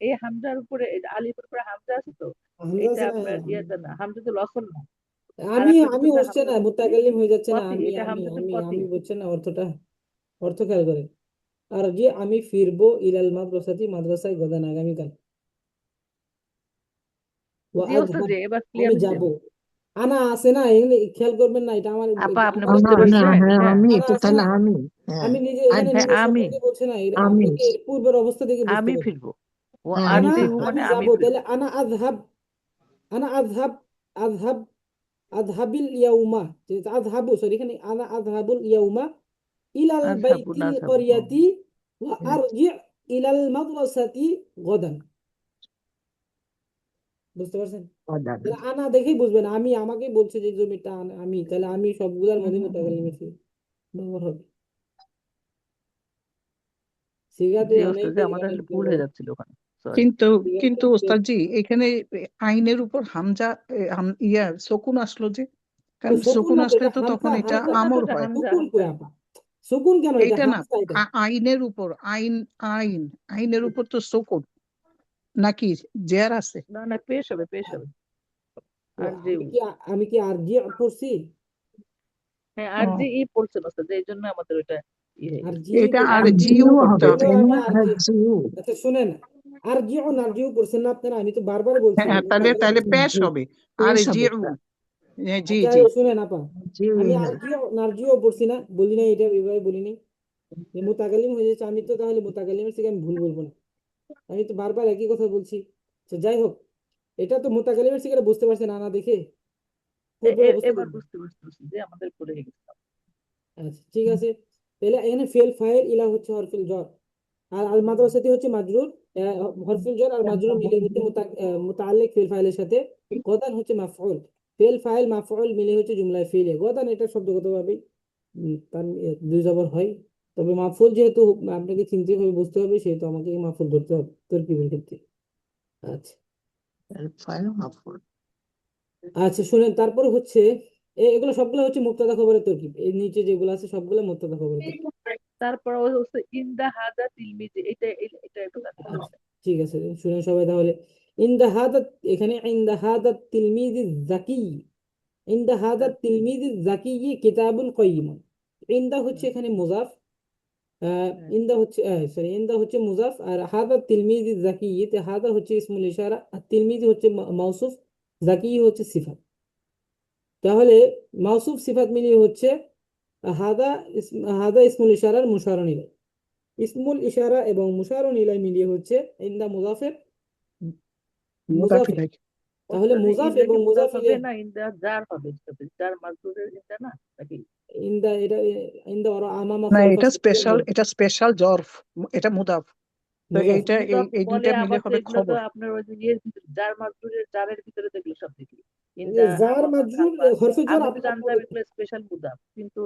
এই হামজার উপরে এই আলিফের উপরে হামজা আছে তো, হামজা এটা আছে না? আপনার ইয়েতে না, হামজা তো লসন না। আর আমি একটা আমি ভিতরে হচ্ছে হামজা না, কি মুতাকাল্লিম হয়ে যাচ্ছে না। কতি, আমি এটা আমি হামজাতুল আমি কতি। আমি বুঝছেন না অর্থটা? অর্থ খেয়াল করেন। আর যে আমি ফিরবো ইলাল মাদ্রাসাতি, মাদ্রাসায় গদান আগামীকাল। ওয়া জি ওস্তাদ আযহাব, জি, এবার আমি ক্লিয়ার হয়েছে। যাব। আনা আছে না, এখানে খেয়াল করবেন না, এটা আমার আপা আপনি আমার বুঝতে না না পারছেন? হ্যাঁ হ্যাঁ, আমি আনা তো আছে তাহলে না। আমি হ্যাঁ আমি নিজে আর এখানে হ্যাঁ নিজের আমি সম্পর্কে বলছি না, আমি আপনাকে এর পূর্বের অবস্থা থেকে বুঝতে আমি হবে। ফিরবো। ও হ্যাঁ আমি আনা, আরজিউ ফিরবো। আমি মানে যাব, আমি তাহলে ফিরবো। আনা আযহাব, আনা আযহাব, আযহাব, আযহাবিল ইয়াউমা, যে আযহাবু, সরি, এখানে আনা আযহাবুল ইয়াউমা ইলাল আজহাবু বাইতিল নাজহাবু। করিয়াতি ওয়া আরজি ইলাল মাদ্রাসাতি গদান। বুঝতে পারছেন? তাহলে আনা দেখেই বুঝবেন, আমি আমাকেই বলছে যে জমিটা আমি, তাহলে আমি সবগুলোর মধ্যে মুতাকাল্লিমের ব্যবহার হবে। সিগাতে জি ওস্তাদ জি, অনেকেই আমাদের অনেক আসলে ভুল ব্যবহার, হয়ে যাচ্ছিল ওখানে, সরি। কিন্তু সিগাতে কিন্তু ওস্তাদজি এখানে আইনের উপর হামজা শকুন আসলো যে, তো কারণ শকুন শকুন না তো, আসলে এটা তো তখন হামজা, এটা হামজা। না তো আমর এটা হয়। হামজা শকুন হামজা। কই আপা? শকুন কেন? এটা এইটা না, হামজা এটা। আইনের উপর আইন, আইন আইনের উপর তো শকুন নাকি জের আছে। না না, পেশ হবে পেশ হবে। তো আরজিউ। আমি কি আর জি পড়ছি? হ্যাঁ ও, আরজি ই পড়ছেন ওস্তাদ, এই জন্য আমাদের ওটা ই হয়ে আর গেছে। জি এটা আর আর আরজি জিও জিও করতে হবে হবে। এবার তাই আমি না? আর হ্যাঁ জি, জিও। আচ্ছা শুনেন, আর জিও নার জিও করছেন না আপনারা? আমি তো বারবার বলছি হ্যাঁ হ্যাঁ, তাহলে মুতাকাল্লিম। তাহলে পেশ হবে। আর পেশ হবে জিউ, এটা। জি আচ্ছা জি। শুনেন আপা, জিওই আমি আর হয়। জিও নার জিও পড়ছি না, বলি না, এটা এভাবে বলি নাই যে মুতাকাল্লিম হয়ে যাচ্ছে। আমি তো তাহলে মুতাকাল্লিমের থেকে আমি ভুল বলবো না, আমি তো বারবার একই কথা বলছি। তো যাই হোক, এটা তো মুতাকাল্লিমের থেকে বুঝতে পারছেন আনা দেখে পূর্বের অবস্থা এবার দেখুন। বুঝতে পারছি যে আমাদের ভুল হয়ে গেছে। আচ্ছা ঠিক আছে, তাহলে এখানে ফেল ফাইল ইলা হচ্ছে হরফুল জ্বর, আর আল মাদ্রাসাতি হচ্ছে মাজরুর। হরফুল জ্বর আর মাজরুর মিলে হচ্ছে মুতাআল্লিক ফেল ফাইলের সাথে। গদান হচ্ছে মাফউল, ফেল ফাইল মাফউল মিলে হচ্ছে জুমলায় ফেলে। গদান এটা শব্দগতভাবে তার দুই জবর হয়, তবে মাফউল যেহেতু আপনাকে চিনতে হবে, বুঝতে হবে, সেহেতু আমাকে মাফউল ধরতে হবে তরকিবের ক্ষেত্রে। আচ্ছা, ফাইল মাফুল। আচ্ছা শুনেন, তারপরে হচ্ছে এগুলো সবগুলো হচ্ছে মুবতাদা খবরের তরকিব, এর নিচে যেগুলো আছে সবগুলো মুবতাদা খবরের তরকিব। তারপর হচ্ছে ইন্দা হাদা তিলমিজি, এটা একটু জানতে আচ্ছা, চাচ্ছি। ঠিক আছে, শুনেন সবাই তাহলে। ইন্দা হাদা, এখানে ইন্দা হাদা তিলমিজি জাকি, ইন্দা হাদা তিলমিজি জাকি কিতাবুল কাইয়িম। ইন্দা হচ্ছে এখানে মুজাফ, হ্যাঁ ইন্দা হচ্ছে সরি, ইন্দা হচ্ছে মুজাফ, আর হাদা তিলমিজি জাকি, তে হাদা হচ্ছে ইসমুল ইশারা, আর তিলমিজি হচ্ছে মাউসুফ, জাকি হচ্ছে সিফাত। তাহলে মাউসুফ সিফাত মিলিয়ে হচ্ছে হাদা হাদা ইসমুল ইশারার মুশারুন ইলাই। ইসমুল ইশারা এবং মুশারুন ইলাই মিলিয়ে হচ্ছে ইন্দা মুজাফের মুজাফে। মুদাফিলাই। তাহলে ওস্তাদ মুজাফ ইন্দা এবং কি মুদাফ মুজাফ হবে ইলাই, না ইন্দা জার হবে? জার মাজরুরের ইন্দা না নাকি? ইন্দা এটা, ইন্দা ওরা আমামা না, খলফা এটা সবগুলো স্পেশাল, মুজাফ। এটা স্পেশাল জরফ, এটা মুদাফ। তো মুজাফ এইটা এই মুদাফ এই বলে, দুইটা মিলে আবার তো হবে এগুলো তো খবর। আপনার ওই যে ইয়ের ভিতরে, জার মাজরুরের জারের ভিতরে দেখলে সব দেখি ইন্দা জার আমামা মাজরুর খালফা। হরফে জর আমি তো আপনারা জানতাম পড়েছেন। এগুলো স্পেশাল মুদাফ, কিন্তু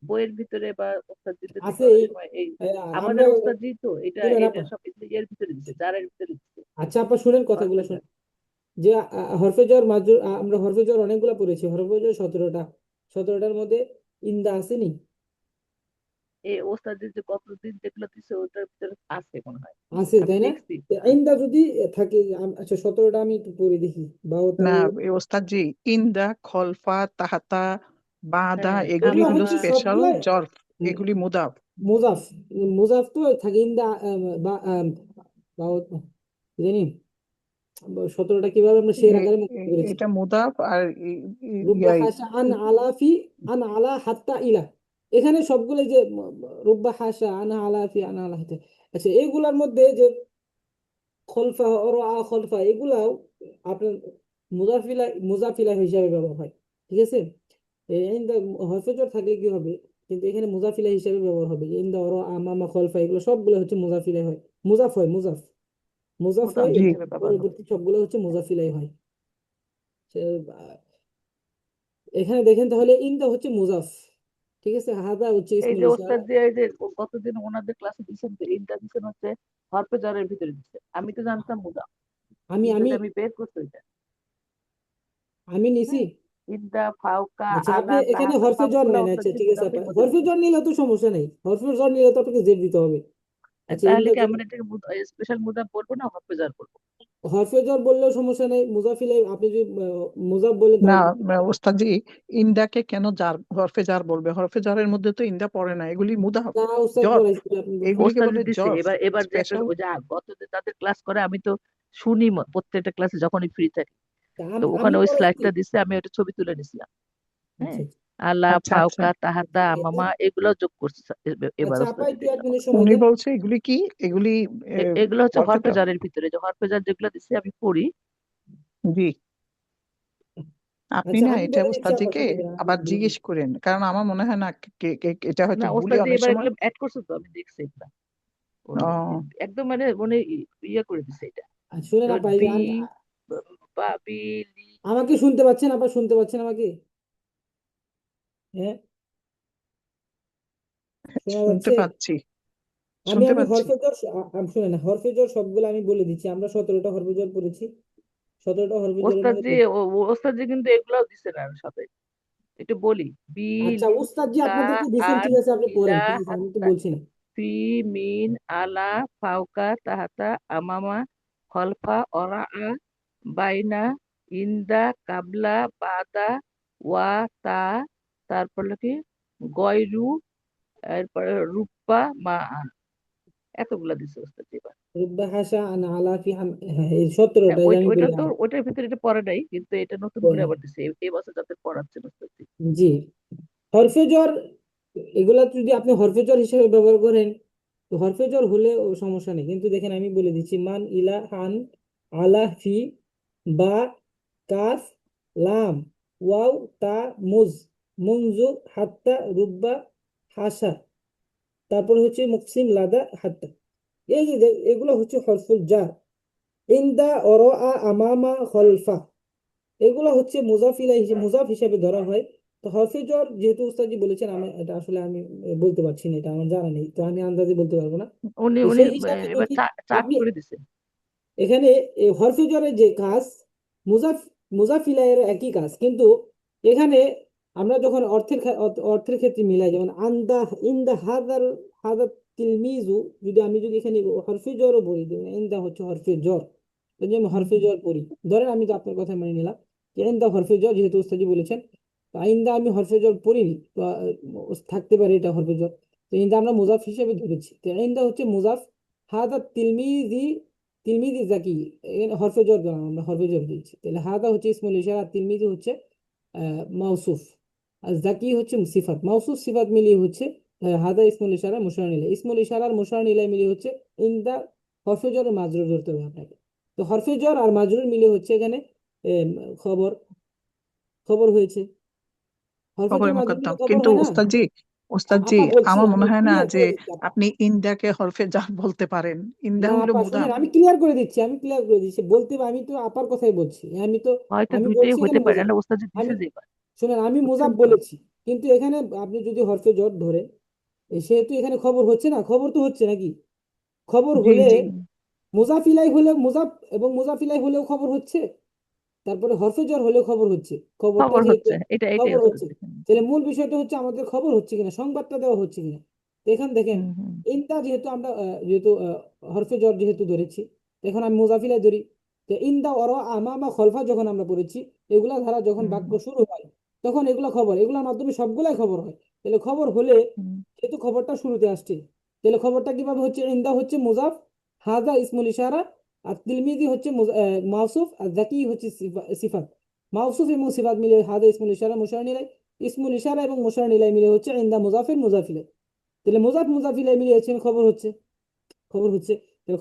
বইয়ের ভিতরে বা ওস্তাদজিদের থেকে আছে অনেক এই, সময় এই আমরা আমাদের ওস্তাদজি তো এটা শুনেন এটা আপা, সব এর ভিতরে দিচ্ছে, জারের ভিতরে দিচ্ছে। আচ্ছা আপা শুনেন কথাগুলো হরফে জার। শুনেন, যে হরফে জর মাজরুর, আমরা হরফে জর অনেকগুলো পড়েছি, হরফে জর 17টা, 17টার মধ্যে ইন্দা আসেনি? এই ওস্তাদজি যে কতদিন যেগুলো দিচ্ছে ওটার ভিতরে আছে মনে হয়, আছে আমি তাই না? দেখছি। তো ইন্দা যদি থাকে, আচ্ছা 17টা আমি একটু পড়ে দেখি। বাও না তাও, ওস্তাদজি, ইন্দা, খলফা, তাহাতা, বাদা, হ্যাঁ এগুলি এগুলো হলো আমামা। হচ্ছে স্পেশাল সবগুলাই জরফ, এগুলি মুদাফ। মুজাফ, মুজাফ তো থাকে ইন্দা, বা বাও কি জানি 17টা কিভাবে আমরা শের আকারে মুক্ত করেছি। এটা মুদাফ আর রুব্বা ইয়াই। হাসা আন আলাফি, আন আলা হাত্তা ইলা, এখানে সবগুলো যে রুব্বা হাসা আন আলাফি আন আলা হাত্তা, আচ্ছা এইগুলার মধ্যে যে খলফা ওরা খলফা, এগুলাও আপনার মুজাফিলা, মুজাফিলা হিসাবে ব্যবহার হয়, ঠিক আছে? ইন্দা হরফেজর থাকলে কি হবে, কিন্তু এখানে মুজাফিলা হিসাবে ব্যবহার হবে, যে ইন্দা ওরা আমামা খলফা, এগুলো সবগুলো হচ্ছে মুজাফিলাই হয়, মুজাফ হয়, মুজাফ, মুজাফ মুদাফ হয়, জি। এবং হিসেবে ব্যবহার হবে। পরবর্তী সবগুলো হচ্ছে মুজাফিলাই হয়। সে, এখানে দেখেন তাহলে ইন্দা হচ্ছে মুজাফ, ঠিক আছে, হাদা হচ্ছে এই ইসমুল যে ইশারা। ওস্তাদ যে এই যে কতদিন ওনাদের ক্লাসে দিচ্ছেন যে ইন্টার দিচ্ছেন হচ্ছে হরফে জারের ভিতরে দিচ্ছে, আমি তো জানতাম মুদাফ। আমি ইন্দাটা আমি বের করছি ওইটা, আমি নিছি। হ্যাঁ। ইন্দা, ফাউকা, আচ্ছা, আপনি আলা, এখানে তাহাতা হরফে জ্বর সবগুলা নেন, আচ্ছা ওস্তাদজি ঠিক আছে আপা, মুদাফের মধ্যে হরফে নিছি। জ্বর নিলে তো সমস্যা নেই, হরফে জ্বর নিলে তো আপনাকে জেড দিতে হবে। আচ্ছা তাহলে ইন্দা কি যদি আমরা এটাকে স্পেশাল মুদাফ বলবো না হরফেজার বলবো? হরফে জ্বর বললেও সমস্যা নেই, মুজাফিলে আপনি যদি মুজাফ বলেন না তাহলে তো ওস্তাদজি, ইন্দাকে কেন জার হরফে জার বলবে? হরফে জারের মধ্যে তো ইন্দা পড়ে না, এগুলি মুদাফ, না উস্তাদ জ্বর, পড়াইছিল আপনি বলছেন। এগুলিকে ওস্তাদ বলে দিছে। জ্বর এবার এবার যে একটা স্পেশাল। ওই যে গত যে তাদের ক্লাস করে আমি তো শুনি প্রত্যেকটা ক্লাসে যখনই ফ্রি থাকি, তা তো আমি ওখানে ওই পড়াইছি। স্লাইডটা দিছে, আমি ওটা ছবি তুলে নিছিলাম, হ্যাঁ। আচ্ছা আলা, আচ্ছা আচ্ছা, ফাউকা, তাহাতা, এবার আমামা এগুলো যোগ করছে এবার আচ্ছা আপা ওস্তাদ একটু এক দেখলাম। মিনিট সময় উনি দেন। বলছে এগুলি কি, এগুলি এগুলো হচ্ছে হরফে জার। হরফেজারের ভিতরে, যে হরফেজার যেগুলো দিছে আমি পড়ি। জি, আপনি আচ্ছা না আমি এটা বলে দিচ্ছি আপা, ওস্তাদজিকে সময় দেন, আমি আবার বলে জিজ্ঞেস দিচ্ছি। করেন, কারণ আমার মনে হয় না এটা হয়তো না ভুলে ওস্তাদ অনেক এবার সময়। এগুলো অ্যাড করছে তো, আমি দেখছি এগুলা। ও ও একদম মানে মনে ইয়ে করে দিছে এটা। আর শুনেন এবার আপা, এই যে বি, বা, বি, লি। আমাকে শুনতে পাচ্ছেন আপা, শুনতে পাচ্ছেন আমাকে? হ্যাঁ, শোনা শুনতে যাচ্ছে? পাচ্ছি, আমি শুনতে আমি পাচ্ছি। হরফে জ্বর শুনেন, হরফে জ্বর সবগুলো আমি বলে দিচ্ছি, আমরা 17টা হরফে জ্বর পড়েছি, 17টা হরফে জ্বরের ওস্তাদ মধ্যে জি ওস্তাদ জি কিন্তু এগুলাও দিছে না সাথে, একটু বলি। বি, আচ্ছা লি, উস্তাদ জি কা, আপনাদেরকে দিয়েছেন, আন, ঠিক আছে আপনি পড়েন, ইলা, ঠিক আছে আমি তো হাত্তা, বলছি না। ফি, মিন, আলা, ফাউকা, তাহাতা, আমামা, খলফা, অরা, বাইনা, ইন্দা, কাবলা, বাদা, ওয়া, তা, তারপর হলো কি গয়রু, এরপরে রূপা, মা, এতগুলা দিছে ওস্তাদ জি এবার। রুব্বা হাসা আন আলা ফি হ্যাঁ এই 17টা এই যে আমি ওইটা বলি তো ওইটার ভিতরে এটা পড়া নাই, কিন্তু এটা নতুন করে আবার দিছে এই বছর যাতে পড়াচ্ছেন ওস্তাদ জি। জি হরফে জ্বর, এগুলা যদি আপনি হরফে জ্বর হিসেবে ব্যবহার করেন তো হরফে জ্বর হলে ও সমস্যা নেই, কিন্তু দেখেন আমি বলে দিচ্ছি, মান, ইলা, আন, আলা, ফি, বা, কাফ, লাম, ওয়াও, তা, মুজ, মুনজু, হাত্তা, রুব্বা, হাসা, তারপরে হচ্ছে মুকসিম, লাদা, হাত্তা। এই যে এগুলো হচ্ছে হরফুল জার। ইন্দা, অরআ, আমামা, খলফা, এগুলো হচ্ছে মুজাফ হিসেবে ধরা হয়। তো হরফে জ্বর যেহেতু উস্তাদজি বলেছেন, আমি এটা আসলে আমি বলতে পারছি না, এটা আমার জানা নেই, তো আমি আন্দাজে বলতে পারবো না। উনি তো উনি সেই হিসাবে এবার যদি চার্ট আপনি করে দিছে। এখানে এই হরফে জ্বরের যে কাজ, মুজাফ মুজাফিলাইয়ের একই কাজ, কিন্তু এখানে আমরা যখন অর্থের ক্ষেত্রে মিলাই, যেমন আন্দা, ইন্দা, হাদার, হাদার তিলমিজু, যদি আমি যদি এখানে হরফে জ্বরও বলি, যেমন ইন্দা হচ্ছে হরফে জ্বর, তো যে আমি হরফে জ্বর পড়ি, ধরেন আমি তো আপনার কথা মেনে নিলাম যে ইন্দা হরফে জ্বর, যেহেতু উস্তাদি বলেছেন, তো ইন্দা আমি হরফে জ্বর পড়িনি, তো থাকতে পারে এটা হরফে জ্বর, তো ইন্দা আমরা মুজাফ হিসেবে ধরেছি, তো ইন্দা হচ্ছে মুজাফ। হাদা তিলমিজি, তিলমিজি জাকি, এখানে হরফে জ্বর দিলাম, আমরা হরফে জ্বর দিয়েছি, তাহলে হাদা হচ্ছে ইসমুল ইশারা, তিলমিজি হচ্ছে মাউসুফ, আর জাকি হচ্ছে সিফাত, মাউসুফ সিফাত মিলিয়ে হচ্ছে হাদা ইসমুল ইশারা মুশার নিলাই, ইসমুল ইশারার মুশার নিলাই মিলিয়ে হচ্ছে ইন্দা হরফে জ্বর আর মাজরুর ধরতে হবে আপনাকে। তো হরফে জ্বর আর মাজরুর মিলে হচ্ছে এখানে এম, খবর, খবর হয়েছে, হরফে খবরে জ্বর মাজরুর মোকদ্দম, মিলে খবর কিন্তু হয় না। ওস্তাদজি আপা বলছি, আমার আমি মনে হয় না ক্লিয়ার যে করে দিচ্ছি আপা। আপনি ইন্দাকে হরফে জার বলতে পারেন। ইন্দা না হইলো আপা শুনেন, মুদাফ। আমি ক্লিয়ার করে দিচ্ছি, আমি ক্লিয়ার করে দিচ্ছি বলতে, আমি তো আপার কথাই বলছি, হয়তো আমি দুইটাই বলছি হতে এখানে পারে, মুজাফ। না ওস্তাদ জি আমি দিছে যে এবার, শুনেন, আমি বুঝছেন মুজাফ তো। বলেছি, কিন্তু এখানে আপনি যদি হরফে জ্বর ধরেন, সেহেতু এখানে খবর হচ্ছে না, খবর তো হচ্ছে নাকি, খবর জি হলে জি, মুজাফিলাই হলে মুজাফ এবং মুজাফিলাই হলেও খবর হচ্ছে, তারপরে হরফে জ্বর হলেও খবর হচ্ছে, খবরটা খবর যেহেতু হচ্ছে, এটাই খবর ওস্তাদ হচ্ছে, জি। তাহলে মূল বিষয়টা হচ্ছে আমাদের খবর হচ্ছে কিনা, সংবাদটা দেওয়া হচ্ছে কিনা। তো এখন দেখেন, হুম হুম ইনটা যেহেতু আমরা যেহেতু হরফে জ্বর যেহেতু ধরেছি, তো এখন আমি মুজাফিলাই ধরি, তো ইন্দা অর আমা বা খলফা যখন আমরা পড়েছি, এগুলা ধারা যখন হুম বাক্য শুরু হয়, তখন এগুলা খবর, এগুলোর মাধ্যমে সবগুলাই খবর হয়। তাহলে খবর হলে হুম যেহেতু খবরটা শুরুতে আসছে, তাহলে খবরটা কিভাবে হচ্ছে, ইন্দা হচ্ছে মুজাফ, হাজা ইসমুল ইশারা, আর তিলমিজি হচ্ছে মাউসুফ, আর জাকি হচ্ছে সিফাত। মাউসুফ এবং সিফাত মিলে হাদা ইসমুল ইশারা মুশার নিলাই, ইসমুল ইশারা এবং মুশার নিলাই মিলে হচ্ছে ইন্দা মুজাফির মুজাফিলে, তাহলে মুজাফ মুজাফিলে মিলে হচ্ছে খবর হচ্ছে, খবর হচ্ছে। তাহলে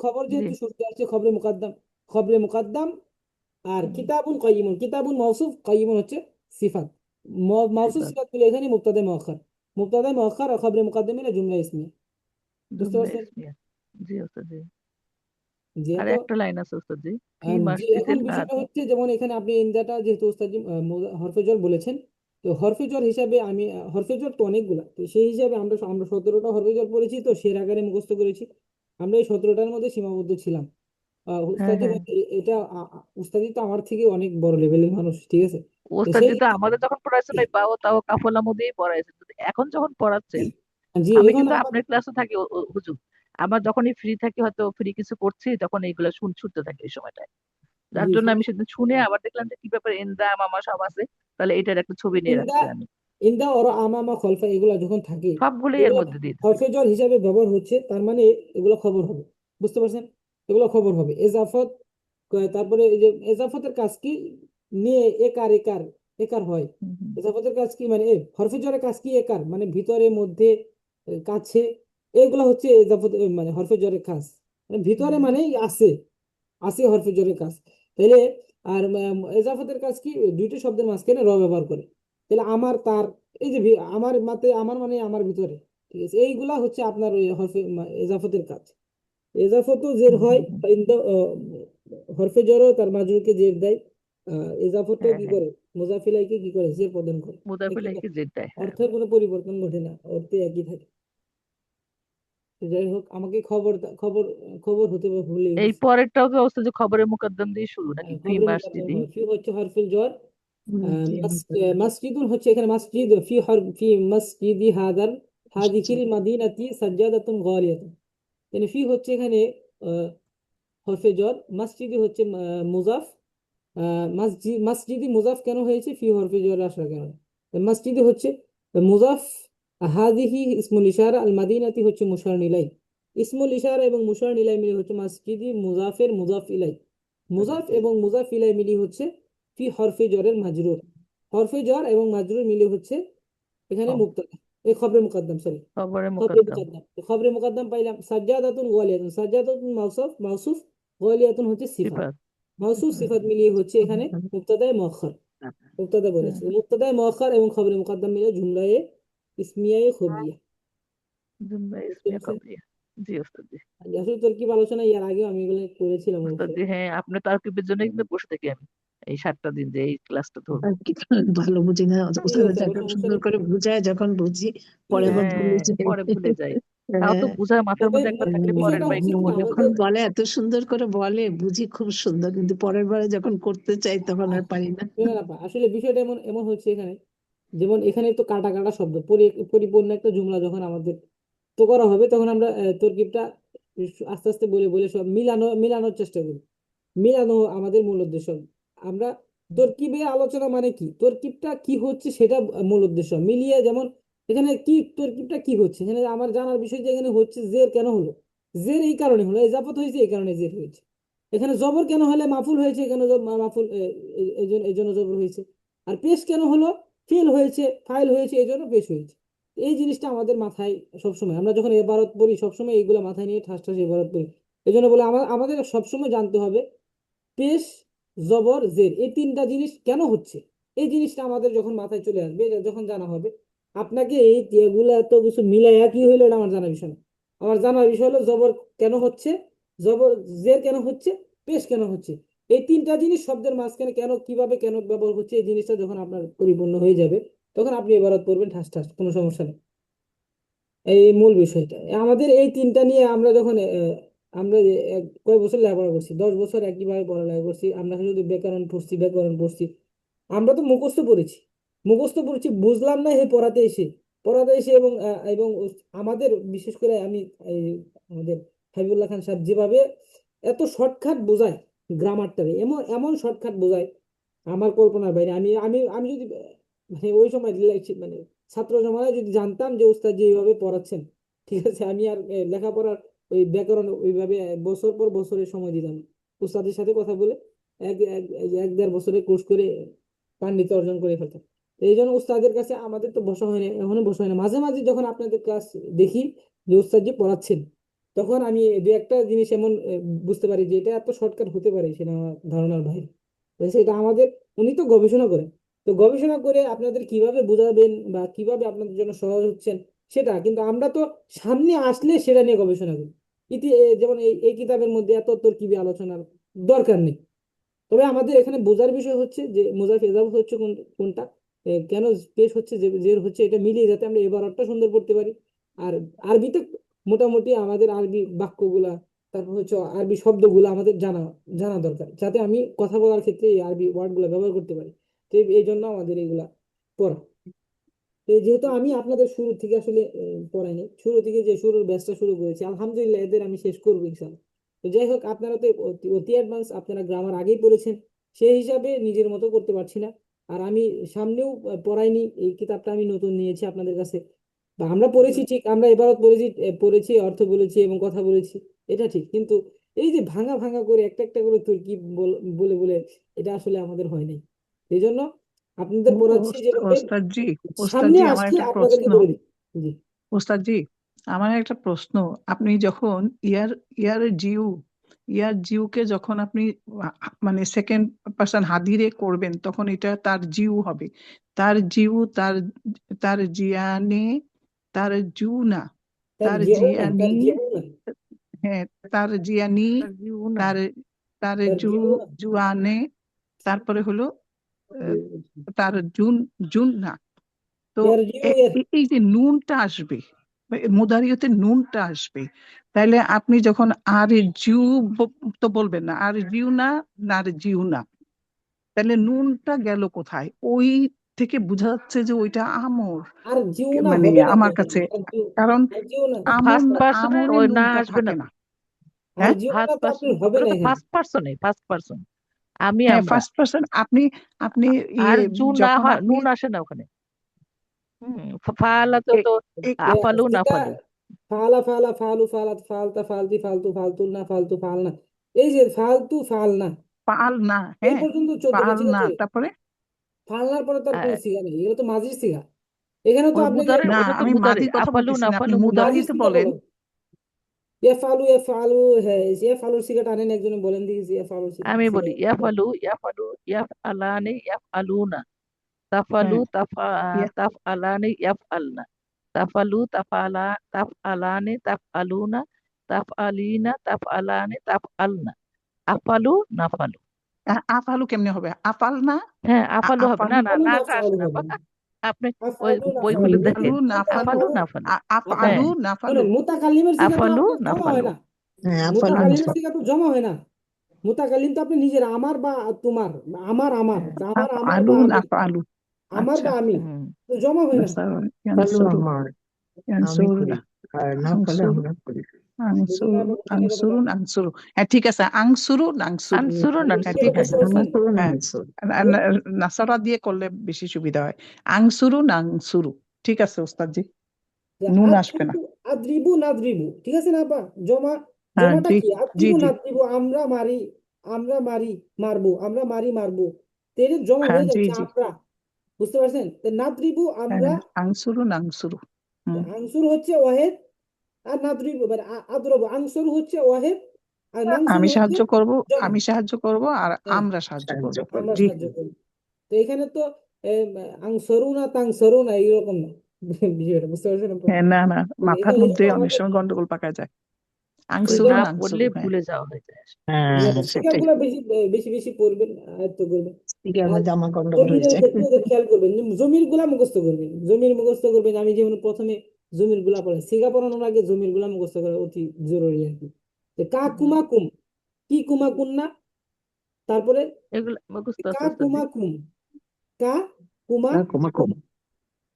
খবর জি যেহেতু শুরুতে আসছে, খবরে মুকাদ্দাম, খবরে মুকাদ্দাম। আর হুম, কিতাবুন কাইয়িমুন, কিতাবুন মাউসুফ, কাইয়িমুন হচ্ছে সিফাত। মাউসুফ সিফাত, সিফাত মিলে এখানে মুবতাদা মুআখার, মুবতাদা মুআখার আর খবরে মুকাদ্দাম মিলে জুমলা ইসমিয়া। বুঝতে জুমলা পারছেন? ইসমিয়া। জি ওস্তাদ জি। আর যেহেতু একটা লাইন আছে ওস্তাদ জি, ফি জি এখন মাসজিদিল বিষয়টা হারাম। হচ্ছে, যেমন এখানে আপনি ইন্দাটা যেহেতু উস্তাদ হরফে জ্বর বলেছেন, তো হরফে জ্বর হিসাবে আমি হরফে জ্বর তো অনেকগুলা, তো সেই হিসাবে আমরা 17টা হরফে জ্বর পড়েছি, তো সের আকারে মুখস্থ করেছি, আমরা এই 17টার মধ্যে সীমাবদ্ধ ছিলাম। হ্যাঁ উস্তাদি হ্যাঁ, ভাই, এটা উস্তাদি তো আমার থেকে অনেক বড় লেভেলের মানুষ, ঠিক আছে? তো ওস্তাদ সেই জি তো আমাদের যখন পড়াইছেন ওই বাও তাও কাফলামো দিয়েই পড়াইছেন, কিন্তু এখন যখন পড়াচ্ছেন জি আমি এখন কিন্তু আমার আপনার ক্লাসে থাকি হুজুর। আমার যখনই ফ্রি থাকি, হয়তো ফ্রি কিছু করছি, তখন এইগুলা শুনতে থাকি এই সময়টায়। যার জি জন্য আমি সেদিন শুনে আবার দেখলাম যে কি ব্যাপার, এন্দা মামা সব আছে, তাহলে এটার একটা ছবি নিয়ে ইন্দা রাখছি আমি। ইন্দা ওর আমামা খলফা এগুলা যখন থাকে, সবগুলোই এর এগুলো মধ্যে দিয়ে দিছি। হরফেজর হিসাবে ব্যবহার হচ্ছে, তার মানে এগুলো খবর হবে, বুঝতে পারছেন? এগুলো খবর হবে। এজাফত তারপরে এই যে এজাফতের কাজ কি, নিয়ে একার একার একার হয়। হুম, হুম, এজাফতের কাজ কি মানে হরফেজরের কাজ কি, একার মানে ভিতরে মধ্যে কাছে, এগুলো হচ্ছে এজাফত মানে হরফেজরের কাজ, মানে ভিতরে হুম, মানে আছে, আছে হরফেজরের কাজ। তাহলে আর এজাফতের কাজ কি, দুইটা শব্দের মাঝখানে ব্যবহার করে। তাহলে আমার তার, এই যে আমার মাতে, আমার মানে আমার ভিতরে, ঠিক আছে? এইগুলা হচ্ছে আপনার ওই এজাফতের কাজ। এজাফতও জের হুম, হয়, হুম, হুম। হরফে জরও তার মাজরুরকে জের দেয়। এজাফতও হ্যাঁ কি হ্যাঁ, করে, মুজাফিলাইকে কি করে, জের প্রদান করে। মুদাফিল একই কি কথা, জেড দেয়, হ্যাঁ। অর্থের কোনো পরিবর্তন ঘটে না, অর্থে একই থাকে। তো যাই হোক, আমাকে খবর খবর খবর হতে ভুলে এই গেছি। পরেরটাও তো অবস্থা যে খবরের মুকদ্দম দিয়ে শুরু নাকি, ফি খবরের মুকাদ্দাম মাসজিদি। হয়, ফি হচ্ছে হরফুল জর। জি, মসজিদুন হচ্ছে এখানে মসজিদ, ফি মসজিদি হাদার হাদিহিল মাদিনাতি সাজ্জাদাতুন গালিয়াতুন। মানে ফি হচ্ছে এখানে আহ, হরফে জর, মসজিদি হচ্ছে মুজাফ। মসজিদি মুজাফ কেন হয়েছে, ফি হরফে জর আসার কারণে। মসজিদি হচ্ছে মুজাফ, হাদিহি ইসমুল ইশারা, আল মাদিনাতি হচ্ছে মুশার নিলাই। ইসমুল ইশারা এবং মুশার নিলাই মিলে হচ্ছে মসজিদি, মুজাফের মুজাফ ইলাই। মুজাফ এবং মুজাফ ইলাই মিলি হচ্ছে ফি হরফে জরের মাজরুর। হরফে জর এবং মাজরুর মিলে হচ্ছে এখানে ও, মুবতাদা, এই খবরে মুকদ্দম, সরি, খবরের খবরে মুকদ্দম। মুকদ্দম। তো খবরে মুকদ্দম পাইলাম, সাজ্জাদাতুন ওয়ালিয়াতুন, সাজ্জাদাতুন মাউসুফ, মাউসুফ ওয়ালিয়াতুন হচ্ছে সিফাত। সিফাত। মাউসুফ সিফাত মিলিয়ে হচ্ছে এখানে মুবতাদায়ে মুআখখার। মুবতাদা হুম, বলেছে, মুবতাদায়ে মুআখখার এবং খবরে মুকদ্দম মিলে জুমলায়ে ইসমিয়ায়ে খবরিয়া। জুমলা বুঝতে ইসমিয়া পারছেন? খবরিয়া। জি ওস্তাদ জি। আসলে তরকিব আলোচনা এর আগেও আমি এগুলো করেছিলাম ওস্তাদ অবশ্যই। জি, হ্যাঁ, আপনি তারকিবের জন্য কিন্তু বসে থাকি আমি এই 7টা দিন যে এই ক্লাসটা ধরবো। আর কি ভালো বুঝি না, ঠিক ওস্তাদ আছে, আবার যখন সমস্যা সুন্দর নেই। করে বুঝায়, যখন বুঝি পরে আবার ভুলে হ্যাঁ, যাই। পরে ভুলে যাই। তাও তো হ্যাঁ, বুঝা মাথার তবে মধ্যে একবার থাকলে পরের বিষয়টা বার হচ্ছে একটু কি, মনে যখন আমাদের পড়ে। বলে এত সুন্দর করে বলে বুঝি খুব সুন্দর, কিন্তু পরের বারে যখন করতে চাই তখন আর পারি না। না না, আসলে বিষয়টা এমন এমন হচ্ছে এখানে, যেমন এখানে তো কাটা কাটা শব্দ, পরিপূর্ণ একটা জুমলা যখন আমাদের তো করা হবে, তখন আমরা তরকিবটা আস্তে আস্তে বলে বলে সব মিলানোর চেষ্টা করি। মিলানো আমাদের মূল উদ্দেশ্য। আমরা তরকিবের আলোচনা মানে কি, তরকিবটা কি হচ্ছে সেটা মূল উদ্দেশ্য মিলিয়ে, যেমন এখানে কি তরকিবটা কি হচ্ছে, এখানে আমার জানার বিষয় যে এখানে হচ্ছে জের কেন হলো, জের এই কারণে হলো, ইজাফত হয়েছে এই কারণে জের হয়েছে। এখানে জবর কেন হলে মাফুল হয়েছে, এখানে মাফুল এই জন্য জবর হয়েছে। আর পেশ কেন হলো, ফেল হয়েছে, ফাইল হয়েছে, এই জন্য পেশ হয়েছে। এই জিনিসটা আমাদের মাথায় সবসময়, আমরা যখন এবারত পড়ি সবসময় এইগুলো মাথায় নিয়ে ঠাস ঠাস এবারত পড়ি। এই জন্য বলে আমাদের সবসময় জানতে হবে পেশ, জবর, জের, এই তিনটা জিনিস কেন হচ্ছে। এই জিনিসটা আমাদের যখন মাথায় চলে আসবে, এটা যখন জানা হবে, আপনাকে এই এগুলো এত কিছু মিলাইয়া কি হইলো এটা আমার জানা বিষয় না। আমার জানার বিষয় হলো জবর কেন হচ্ছে, জবর, জের কেন হচ্ছে, পেশ কেন হচ্ছে। এই তিনটা জিনিস শব্দের মাঝখানে কেন, কিভাবে, কেন ব্যবহার হচ্ছে, এই জিনিসটা যখন আপনার পরিপূর্ণ হয়ে যাবে, তখন আপনি এবারত পড়বেন ঠাস ঠাস, কোনো সমস্যা নেই। এই মূল বিষয়টা আমাদের এই তিনটা নিয়ে আমরা যখন আমরা যে কয় বছর লেখাপড়া করছি, 10 বছর একইভাবে পড়ালেখা করছি, আমরা শুধু ব্যাকরণ পড়ছি, ব্যাকরণ পড়ছি। আমরা তো মুখস্থ পড়েছি, মুখস্থ পড়ছি, বুঝলাম না হে পড়াতে এসে এবং আমাদের বিশেষ করে আমি এই আমাদের হাবিবুল্লাহ খান সাহেব যেভাবে এত শর্টকাট বোঝায়, গ্রামারটারে এমন এমন শর্টকাট বোঝায়, আমার কল্পনার বাইরে। আমি আমি আমি যদি মানে ওই সময় মানে ছাত্র জমানায় যদি জানতাম যে উস্তাদ যে এইভাবে পড়াচ্ছেন, ঠিক আছে, আমি আর লেখাপড়ার ওই ব্যাকরণ ওইভাবে বছর পর বছরের সময় দিতাম না। উস্তাদের সাথে কথা বলে এক এক এক দেড় বছরের কোর্স করে পাণ্ডিত্য অর্জন করে ফেলতাম। তো এই জন্য উস্তাদের কাছে আমাদের তো বসা হয় না, এখনো বসা হয় না। মাঝে মাঝে যখন আপনাদের ক্লাস দেখি যে উস্তাদ যে পড়াচ্ছেন, তখন আমি দু একটা জিনিস এমন বুঝতে পারি যে এটা এত শর্টকাট হতে পারে, সেটা আমার ধারণার বাইরে। তো সেটা আমাদের, উনি তো গবেষণা করেন, তো গবেষণা করে আপনাদের কিভাবে বোঝাবেন বা কিভাবে আপনাদের জন্য সহজ হচ্ছেন সেটা, কিন্তু আমরা তো সামনে আসলে সেটা নিয়ে গবেষণা করি। যেমন এই কিতাবের মধ্যে এত তরকিবি আলোচনার দরকার নেই। তবে আমাদের এখানে বোঝার বিষয় হচ্ছে যে মোজাফ এজাফত হচ্ছে কোনটা, কেন পেশ হচ্ছে, জের হচ্ছে, এটা মিলিয়ে যাতে আমরা এবারটা সুন্দর করতে পারি। আর আরবিতে মোটামুটি আমাদের আরবি বাক্যগুলা তারপর হচ্ছে আরবি শব্দগুলো আমাদের জানা জানা দরকার, যাতে আমি কথা বলার ক্ষেত্রে এই আরবি ওয়ার্ডগুলো ব্যবহার করতে পারি। তো এই জন্য আমাদের এগুলা পড়া। তো যেহেতু আমি আপনাদের শুরু থেকে আসলে পড়াইনি, শুরু থেকে যে শুরুর ব্যাচটা শুরু করেছি, আলহামদুলিল্লাহ এদের আমি শেষ করবো ইনশাল্লাহ। তো যাই হোক, আপনারা তো অতি অ্যাডভান্স, আপনারা গ্রামার আগেই পড়েছেন, সেই হিসাবে নিজের মতো করতে পারছি না। আর আমি সামনেও পড়াইনি, এই কিতাবটা আমি নতুন নিয়েছি আপনাদের কাছে। বা আমরা পড়েছি ঠিক, আমরা এবারও পড়েছি, পড়েছি অর্থ বলেছি এবং কথা বলেছি, এটা ঠিক, কিন্তু এই যে ভাঙা ভাঙা করে একটা একটা করে তুর্কি বলে বলে, এটা আসলে আমাদের হয় নাই। এই জন্য আপনাদের পড়াচ্ছি যেভাবে, ওস্তাদজি, সামনে ওস্তাদজি আমার আসলে একটা আপনাদেরকে প্রশ্ন। বলে দিই। জি। ওস্তাদজি, আমার একটা প্রশ্ন। আপনি যখন ইয়ার ইয়ার জিউ ইয়ার জিউকে যখন আপনি মানে সেকেন্ড পার্সন হাদিরে করবেন, তখন এটা তার জিউ হবে। তার জিউ, তার তার জিয়ানে, তার জু না, তার তার জিও না, জিয়ানি। তার জিও না, হ্যাঁ, তার জিয়ানি, আর জিউ না, তার তার তার জু জিও না। জুয়ানে, তারপরে হলো তার জুন জুন না। তো ইয়ার জিও ইয়ার, এই যে নুনটা আসবে, মুদারিয়তে নুনটা আসবে, তাহলে আপনি যখন আর জিউ তো বলবেন না, আর জিউ না, না আর জিউ না, তাহলে নুনটা গেল কোথায়? ওই থেকে বোঝা যাচ্ছে যে ওইটা আমর। আর জিও না মানে হবে না তো আমার এখানে, কাছে, আর জিও, কারণ আর জিও না, ফার্স্ট পার্সনে আমরে ওই না নুনটা আসবে না থাকে তো। না। আর হ্যাঁ, জিও না ফার্স্ট তো পার্সন, আপনার হবে ওটা না তো এখানে। ফার্স্ট পার্সনে, ফার্স্ট পার্সন, আমি হ্যাঁ, আমরা। First person. আপনি আপনি আর জু না যখন হয়, আপনি নুন আসে না ওখানে। ফালা তো এ- তো এ- আফালু না সিগা, ফালু। ফালা ফালা ফালু ফালাত ফালতা ফালতি ফালতু ফালতুল না ফালতু ফাল না, এই যে ফালতু ফাল না, পাল না, এই হ্যাঁ, পর্যন্ত 14টা, পাল ঠিক না, আছে। তারপরে ফালনার পরে তো আর কোনো আহ, সিগা নেই, এগুলো তো মাঝির সিগা। এখানে তো ওই আপনাকে মুদারে, না, ওটা তো আমি মুদারে, মাঝির কথা আফালু বলতেছি না না, আপনি ফালু মুদারে। মাঝির মুদারিতে সিগা বলেন। বলেন। এ ফালু, হ্যাঁ, এ ফালুর সিগাটা আনেন, একজনে বলেন দেখি এ ফালুর আমি সিগা। বলি ইয়াফালু, ইয়াফালু, ইয়াফ আলানে, ইয়াফ আলুনা, তাফালু, হ্যাঁ, ইয়া, তাফ আলানে, ইয়াফ আলনা, তাফালু, তাফালা, তাফ আলানে, তাফ আলুনা, তাফ আলিনা, তাফ আলানে, তাফ আলনা, আফালু না ফালু। আফালু কেমনে হবে? আফাল না, হ্যাঁ, আফালু হবে না, আফালু, না আফালু না নাটা আসে ফালু না। হবে না, আপনি ওই আফালু না ফালু, বইগুলো দেখেন, আফালু না ফালু, আফালু না ফালু। আপনার আফালু হ্যাঁ, না ফালু। শোনেন, মুতাকাল্লিমের সিগা তো আফালু আপনার না জমা হয় ফালু। না। হ্যাঁ আফালু না মুতাকাল্লিমের ফালু। সিগা তো জমা হয় না। মুতাকাল্লিম তো আপনি নিজের, আমার বা তোমার, আমার আমার, আমার আমার আফালু বা না আমি, ফালু। আমার আচ্ছা, বা আমি, হুম, তো জমা হয় না। ফালু ইয়ানসুরু, আমার, আমি ইয়ানসুরু করি, না, আর না ফালে আংসুরু, আমরা করি। বুঝলেন আংসুরু, না বুঝলেন এই কথাটা? আংসুরুন, আংসুরু। হ্যাঁ, ঠিক আছে, আংসুরু নাংসুরু। আনসুরু হ্যাঁ, সিগাটা ঠিক নানসুরু, বুঝতে আছে। হ্যাঁ। আমরা পারছেন? করুন হ্যাঁ, আনসার। হ্যালো? নাসারা দিয়ে করলে বেশি সুবিধা হয়। আংসুরু নাংসুরু, ঠিক আছে ওস্তাদজি, যে নুন আসবে না। আদ্রিবু, আদ্রিবু নাদ্রিবু, ঠিক আছে না আপা? জমা, হ্যাঁ, জমাটা জি, কি? জি, আদ্রিবু জি, নাদ্রিবু, আমরা মারি, আমরা মারি, মারবো, আমরা মারি মারবো, তো এর জমা হ্যাঁ, হয়ে জি, যাচ্ছে জি, আমরা, বুঝতে পারছেন? তো নাদ্রিবু হ্যাঁ, আমরা, আংসুরু নাংসুরু। হুম, আনসুর হচ্ছে ওয়াহেদ, আর নাদ্রিবু মানে আদ্রবু, আনসুর হচ্ছে ওয়াহেদ, আর নানসুর আমি হচ্ছে সাহায্য করব, জমা। আমি সাহায্য করব, আর হ্যাঁ, আমরা সাহায্য সাহায্য করব। করুন। আমরা জি, সাহায্য করি। তো এখানে তো আংসরু না তাংসরু না এইরকম না, বিষয়টা বুঝতে পারছেন আপনারা? হ্যাঁ, না না, তো মাথার এই মধ্যে জন্য অনেক আমাদের, সময় গন্ডগোল পাকায় যায়। এই ওগুলো আংসুরু না জন্য পড়লে নাংসুরু, হ্যাঁ। ভুলে যাওয়া হয়ে যায়। হ্যাঁ সিগা সেটাই, গুলা বেশি বেশি বেশি পড়বেন, আয়ত্ত করবেন। সিগার আর মধ্যে আমার গন্ডগোল জমিরের হয়েছে। ক্ষেত্রে ওদের খেয়াল করবেন, যে জমির গুলা মুখস্থ করবেন, জমির মুখস্থ করবেন। আমি যেমন প্রথমে জমির গুলা পড়ে, সিগা পড়ানোর আগে জমির গুলা মুখস্থ করা অতি জরুরি আর কি। যে কা কুমা কুম, কি কুমা কুম না, তারপরে এগুলো মুখস্থ কা আছে ওস্তাদ জি। কুমা কুম, কা কুমা কমা কুম, কম।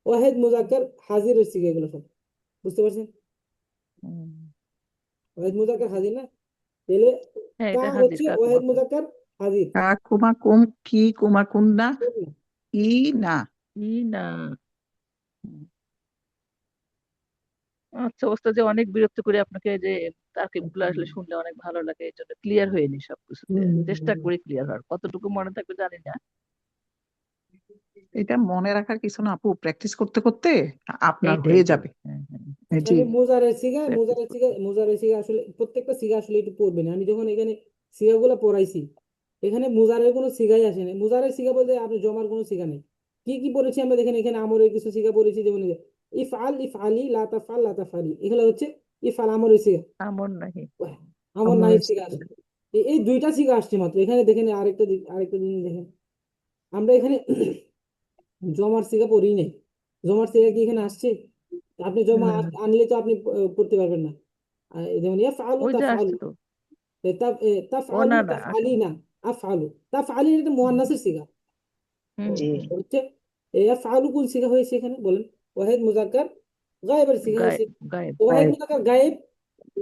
ওয়াহেদ মুজাক্কার হাজির হচ্ছে এগুলো সব, বুঝতে পারছেন? হুম। ওয়াহেদ মুজাক্কার হাজির না, তাহলে হ্যাঁ, কা এটা হাজির, হচ্ছে কাকুমা ওয়াহেদ কুম। মুজাক্কার হাজির। কা কুমা কুম, কি কুমা কুন্না, ই না। ই না। আচ্ছা ওস্তাদ যে, অনেক বিরক্ত করে আপনাকে, যে তারকিব গুলো আসলে শুনলে অনেক ভালো লাগে, এই জন্য ক্লিয়ার হয়ে নি সবকিছুতে। চেষ্টা করি ক্লিয়ার হওয়ার, কতটুকু মনে থাকবে জানি না। এটা মনে রাখার কিছু না আপু, প্র্যাকটিস করতে করতে আপনার এইটাই হয়ে এইটাই, যাবে। হ্যাঁ হ্যাঁ, আচ্ছা, জি, আমি মোজারের সিগা, প্র্যাকটিস করতে। মোজারের সিগা আসলে প্রত্যেকটা সিগা আসলে একটু পড়বেন। আমি যখন এখানে সিগাগুলো পড়াইছি, এখানে মোজারের কোনো সিগাই আসে না। মোজারের সিগা বলতে আপনি জমার কোনো সিগা নেই। কি কি পড়েছি আমরা দেখেন, এখানে আমরের কিছু সিগা পড়েছি, যেমন এই যে ইফআল ইফআলি লা তাফআল লা তাফআলি, এগুলো হচ্ছে ইফআল আমরের সিগা। আমন নাহি। আমর আমার নাহির সিগা আসে। এই দুইটা সিগা আসছে মাত্র এখানে, দেখেন আরেকটা জিনিস দেখেন, আমরা এখানে জমার সিগা পড়ি নাই। জমার সিগা কি এখানে আসছে? আপনি জমা আনলে তো আপনি পড়তে পারবেন না। যেমন ইয়া ফালু ওই তা যে ফালু, আসছে তো, ও না না তাফআলিনা, আফআলু, তাফআলিনা এটা মুয়ান্নাসের সিগা। হুম জি হুম হচ্ছে আফআলু কোন সিগা হয়েছে এখানে বলেন? ওয়াহিদ মুজাক্কার গায়েবের সিগা হয়েছে। গায়েব গায়েব তো ওয়াহিদ মুজাক্কার গায়েব,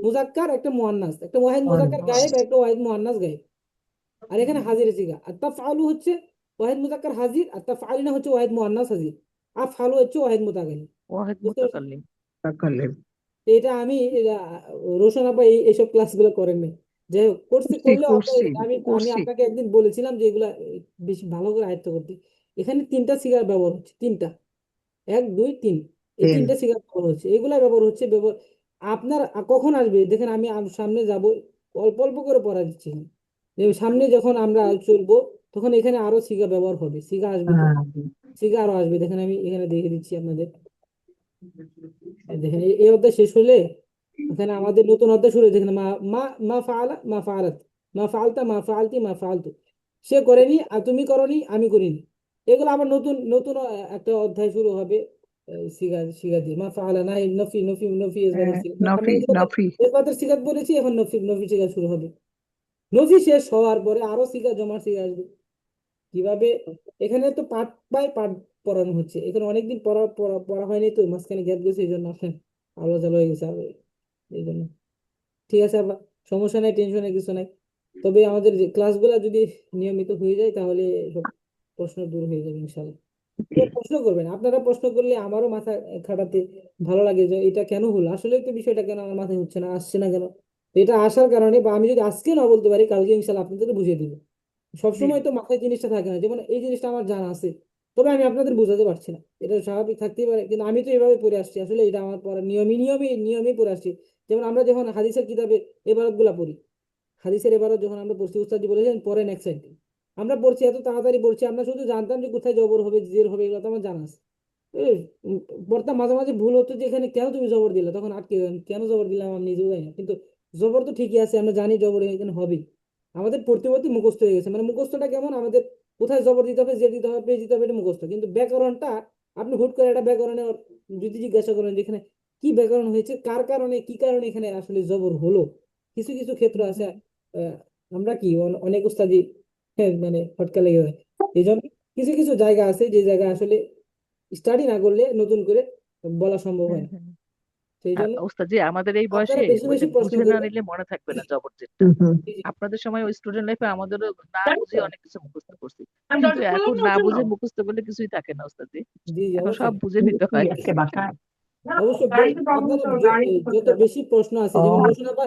মুজাক্কার একটা মুয়ান্নাস, একটা ওয়াহিদ মুজাক্কার গায়েব, একটা ওয়াহিদ মুয়ান্নাস গায়েব। আর এখানে হাজির সিগা। আর তাফআলু হচ্ছে ওয়াহিদ মুজাক্কার হাজির, আর তাফআলিনা হচ্ছে ওয়াহিদ মুয়ান্নাস হাজির। আফআলু হচ্ছে ওয়াহিদ মুতাকাল্লিম। ওয়াহিদ বুঝতে পারছেন? মুতাকাল্লিম। এটা আমি রোশন আপা এইসব ক্লাসগুলো করেন নাই। যাই হোক, করছি, করলেও করছি আমি আমি করছি আপনাকে একদিন বলেছিলাম যে এগুলা বেশি ভালো করে আয়ত্ত করতে। এখানে তিনটা সিগার ব্যবহার হচ্ছে, তিনটা, 1 2 3, এই তিনটা সিগার ব্যবহার হচ্ছে, এগুলা ব্যবহার হচ্ছে। আপনার কখন আসবে দেখেন, আমি সামনে যাব, অল্প অল্প করে পড়া দিচ্ছি। সামনে যখন আমরা চলবো তখন এখানে আরো সিগা ব্যবহার হবে, সিগা আসবে, তো সিগা আরো আসবে। দেখেন আমি এখানে দেখে দিচ্ছি আপনাদের। দেখেন এই অধ্যায় শেষ হলে এখানে আমাদের নতুন অধ্যায় শুরু হয়েছে। এখানে মা মা মা ফাআলা, মা ফাআলাত, মা ফাআলতা, মা ফাআলতি, মা ফাআলতু। সে করেনি আর তুমি করনি, আমি করিনি। এগুলো আবার নতুন নতুন একটা অধ্যায় শুরু হবে। সিগা সিগা দিয়ে মা ফাআলা, নাই নফি নফি নফি ইসবাতের সিগা। আমরা নফি ইসবাতের নফি ইসবাতের সিগা পড়েছি, এখন নফি নফি সিগা শুরু হবে। নফি শেষ হওয়ার পরে আরো সিগা, জমার সিগা আসবে। কিভাবে? এখানে তো পার্ট বাই পার্ট পড়ানো হচ্ছে। এখানে অনেকদিন পড়া পড়া পড়া হয়নি, তো মাঝখানে গ্যাপ গেছে, এই জন্য আপনার আলো চালু হয়ে গেছে এই জন্য। ঠিক আছে আবার, সমস্যা নাই, টেনশনের কিছু নাই। তবে আমাদের যে ক্লাসগুলো যদি নিয়মিত হয়ে যায় তাহলে সব প্রশ্ন দূর হয়ে যাবে ইনশাল্লাহ। তো প্রশ্ন করবেন, আপনারা প্রশ্ন করলে আমারও মাথা খাটাতে ভালো লাগে যে এটা কেন হলো, আসলে তো বিষয়টা কেন আমার মাথায় হচ্ছে না, আসছে না কেন। তো এটা আসার কারণে, বা আমি যদি আজকে না বলতে পারি, কালকে ইনশাল্লাহ আপনাদেরকে বুঝিয়ে দিব। সবসময় তো মাথায় জিনিসটা থাকে না, যেমন এই জিনিসটা আমার জানা আছে, তবে আমি আপনাদের বোঝাতে পারছি না। এটা স্বাভাবিক থাকতেই পারে, কিন্তু আমি তো এভাবে পড়ে আসছি, আসলে এটা আমার পড়ার নিয়মই পড়ে আসছি। যেমন আমরা যখন হাদিসের কিতাবে এবারত গুলা পড়ি, হাদিসের এবারত যখন আমরা পড়ছি, উস্তাদজি বলেছেন পরে নেক্সট সাইড, আমরা পড়ছি এত তাড়াতাড়ি পড়ছি, আমরা শুধু জানতাম যে কোথায় জবর হবে, জের হবে, এগুলো তো আমার জানা আছে। এ, পড়তাম, মাঝে মাঝে ভুল হতো যে এখানে কেন তুমি জবর দিলা, তখন আটকে গেলাম, কেন জবর দিলাম আমি নিজেও জানি না। কিন্তু জবর তো ঠিকই আছে, আমরা জানি জবর এখানে হবে। আমাদের পড়তে পড়তে মুখস্থ হয়ে গেছে। মানে মুখস্থটা কেমন, আমাদের কোথায় জবর দিতে হবে, জের দিতে হবে, পেশ দিতে হবে, এটা মুখস্থ। কিন্তু ব্যাকরণটা আপনি হুট করে একটা ব্যাকরণে যদি জিজ্ঞাসা করেন যেখানে কি ব্যাকরণ হয়েছে, কার কারণে, কি কারণে এখানে আসলে জবর হলো, কিছু কিছু ক্ষেত্র আছে। আহ, আমরা কি অনেক উস্তাদি মানে ফটকা লেগে যায়। এই জন্য কিছু কিছু জায়গা আছে যে জায়গা আসলে স্টাডি না করলে নতুন করে বলা সম্ভব হয় হ্যাঁ না। হ্যাঁ সেই আর জন্য ওস্তাদ জি আমাদের এই আপনারা বয়সে বেশি ওই যে বেশি প্রশ্ন বুঝে না করবেন। নিলে মনে থাকবে না জবর জেরটা। জি জি আপনাদের সময় ওই স্টুডেন্ট লাইফে আমাদেরও না বুঝে অনেক কিছু মুখস্থ করছি, কিন্তু এখন না বুঝে মুখস্থ করলে কিছুই থাকে না ওস্তাদ জি। জি জি, এখন সব অবশ্যই বুঝে নিতে হয়। অবশ্যই। আপনারা যত বেশি প্রশ্ন আছে, যেমন রোশন আপা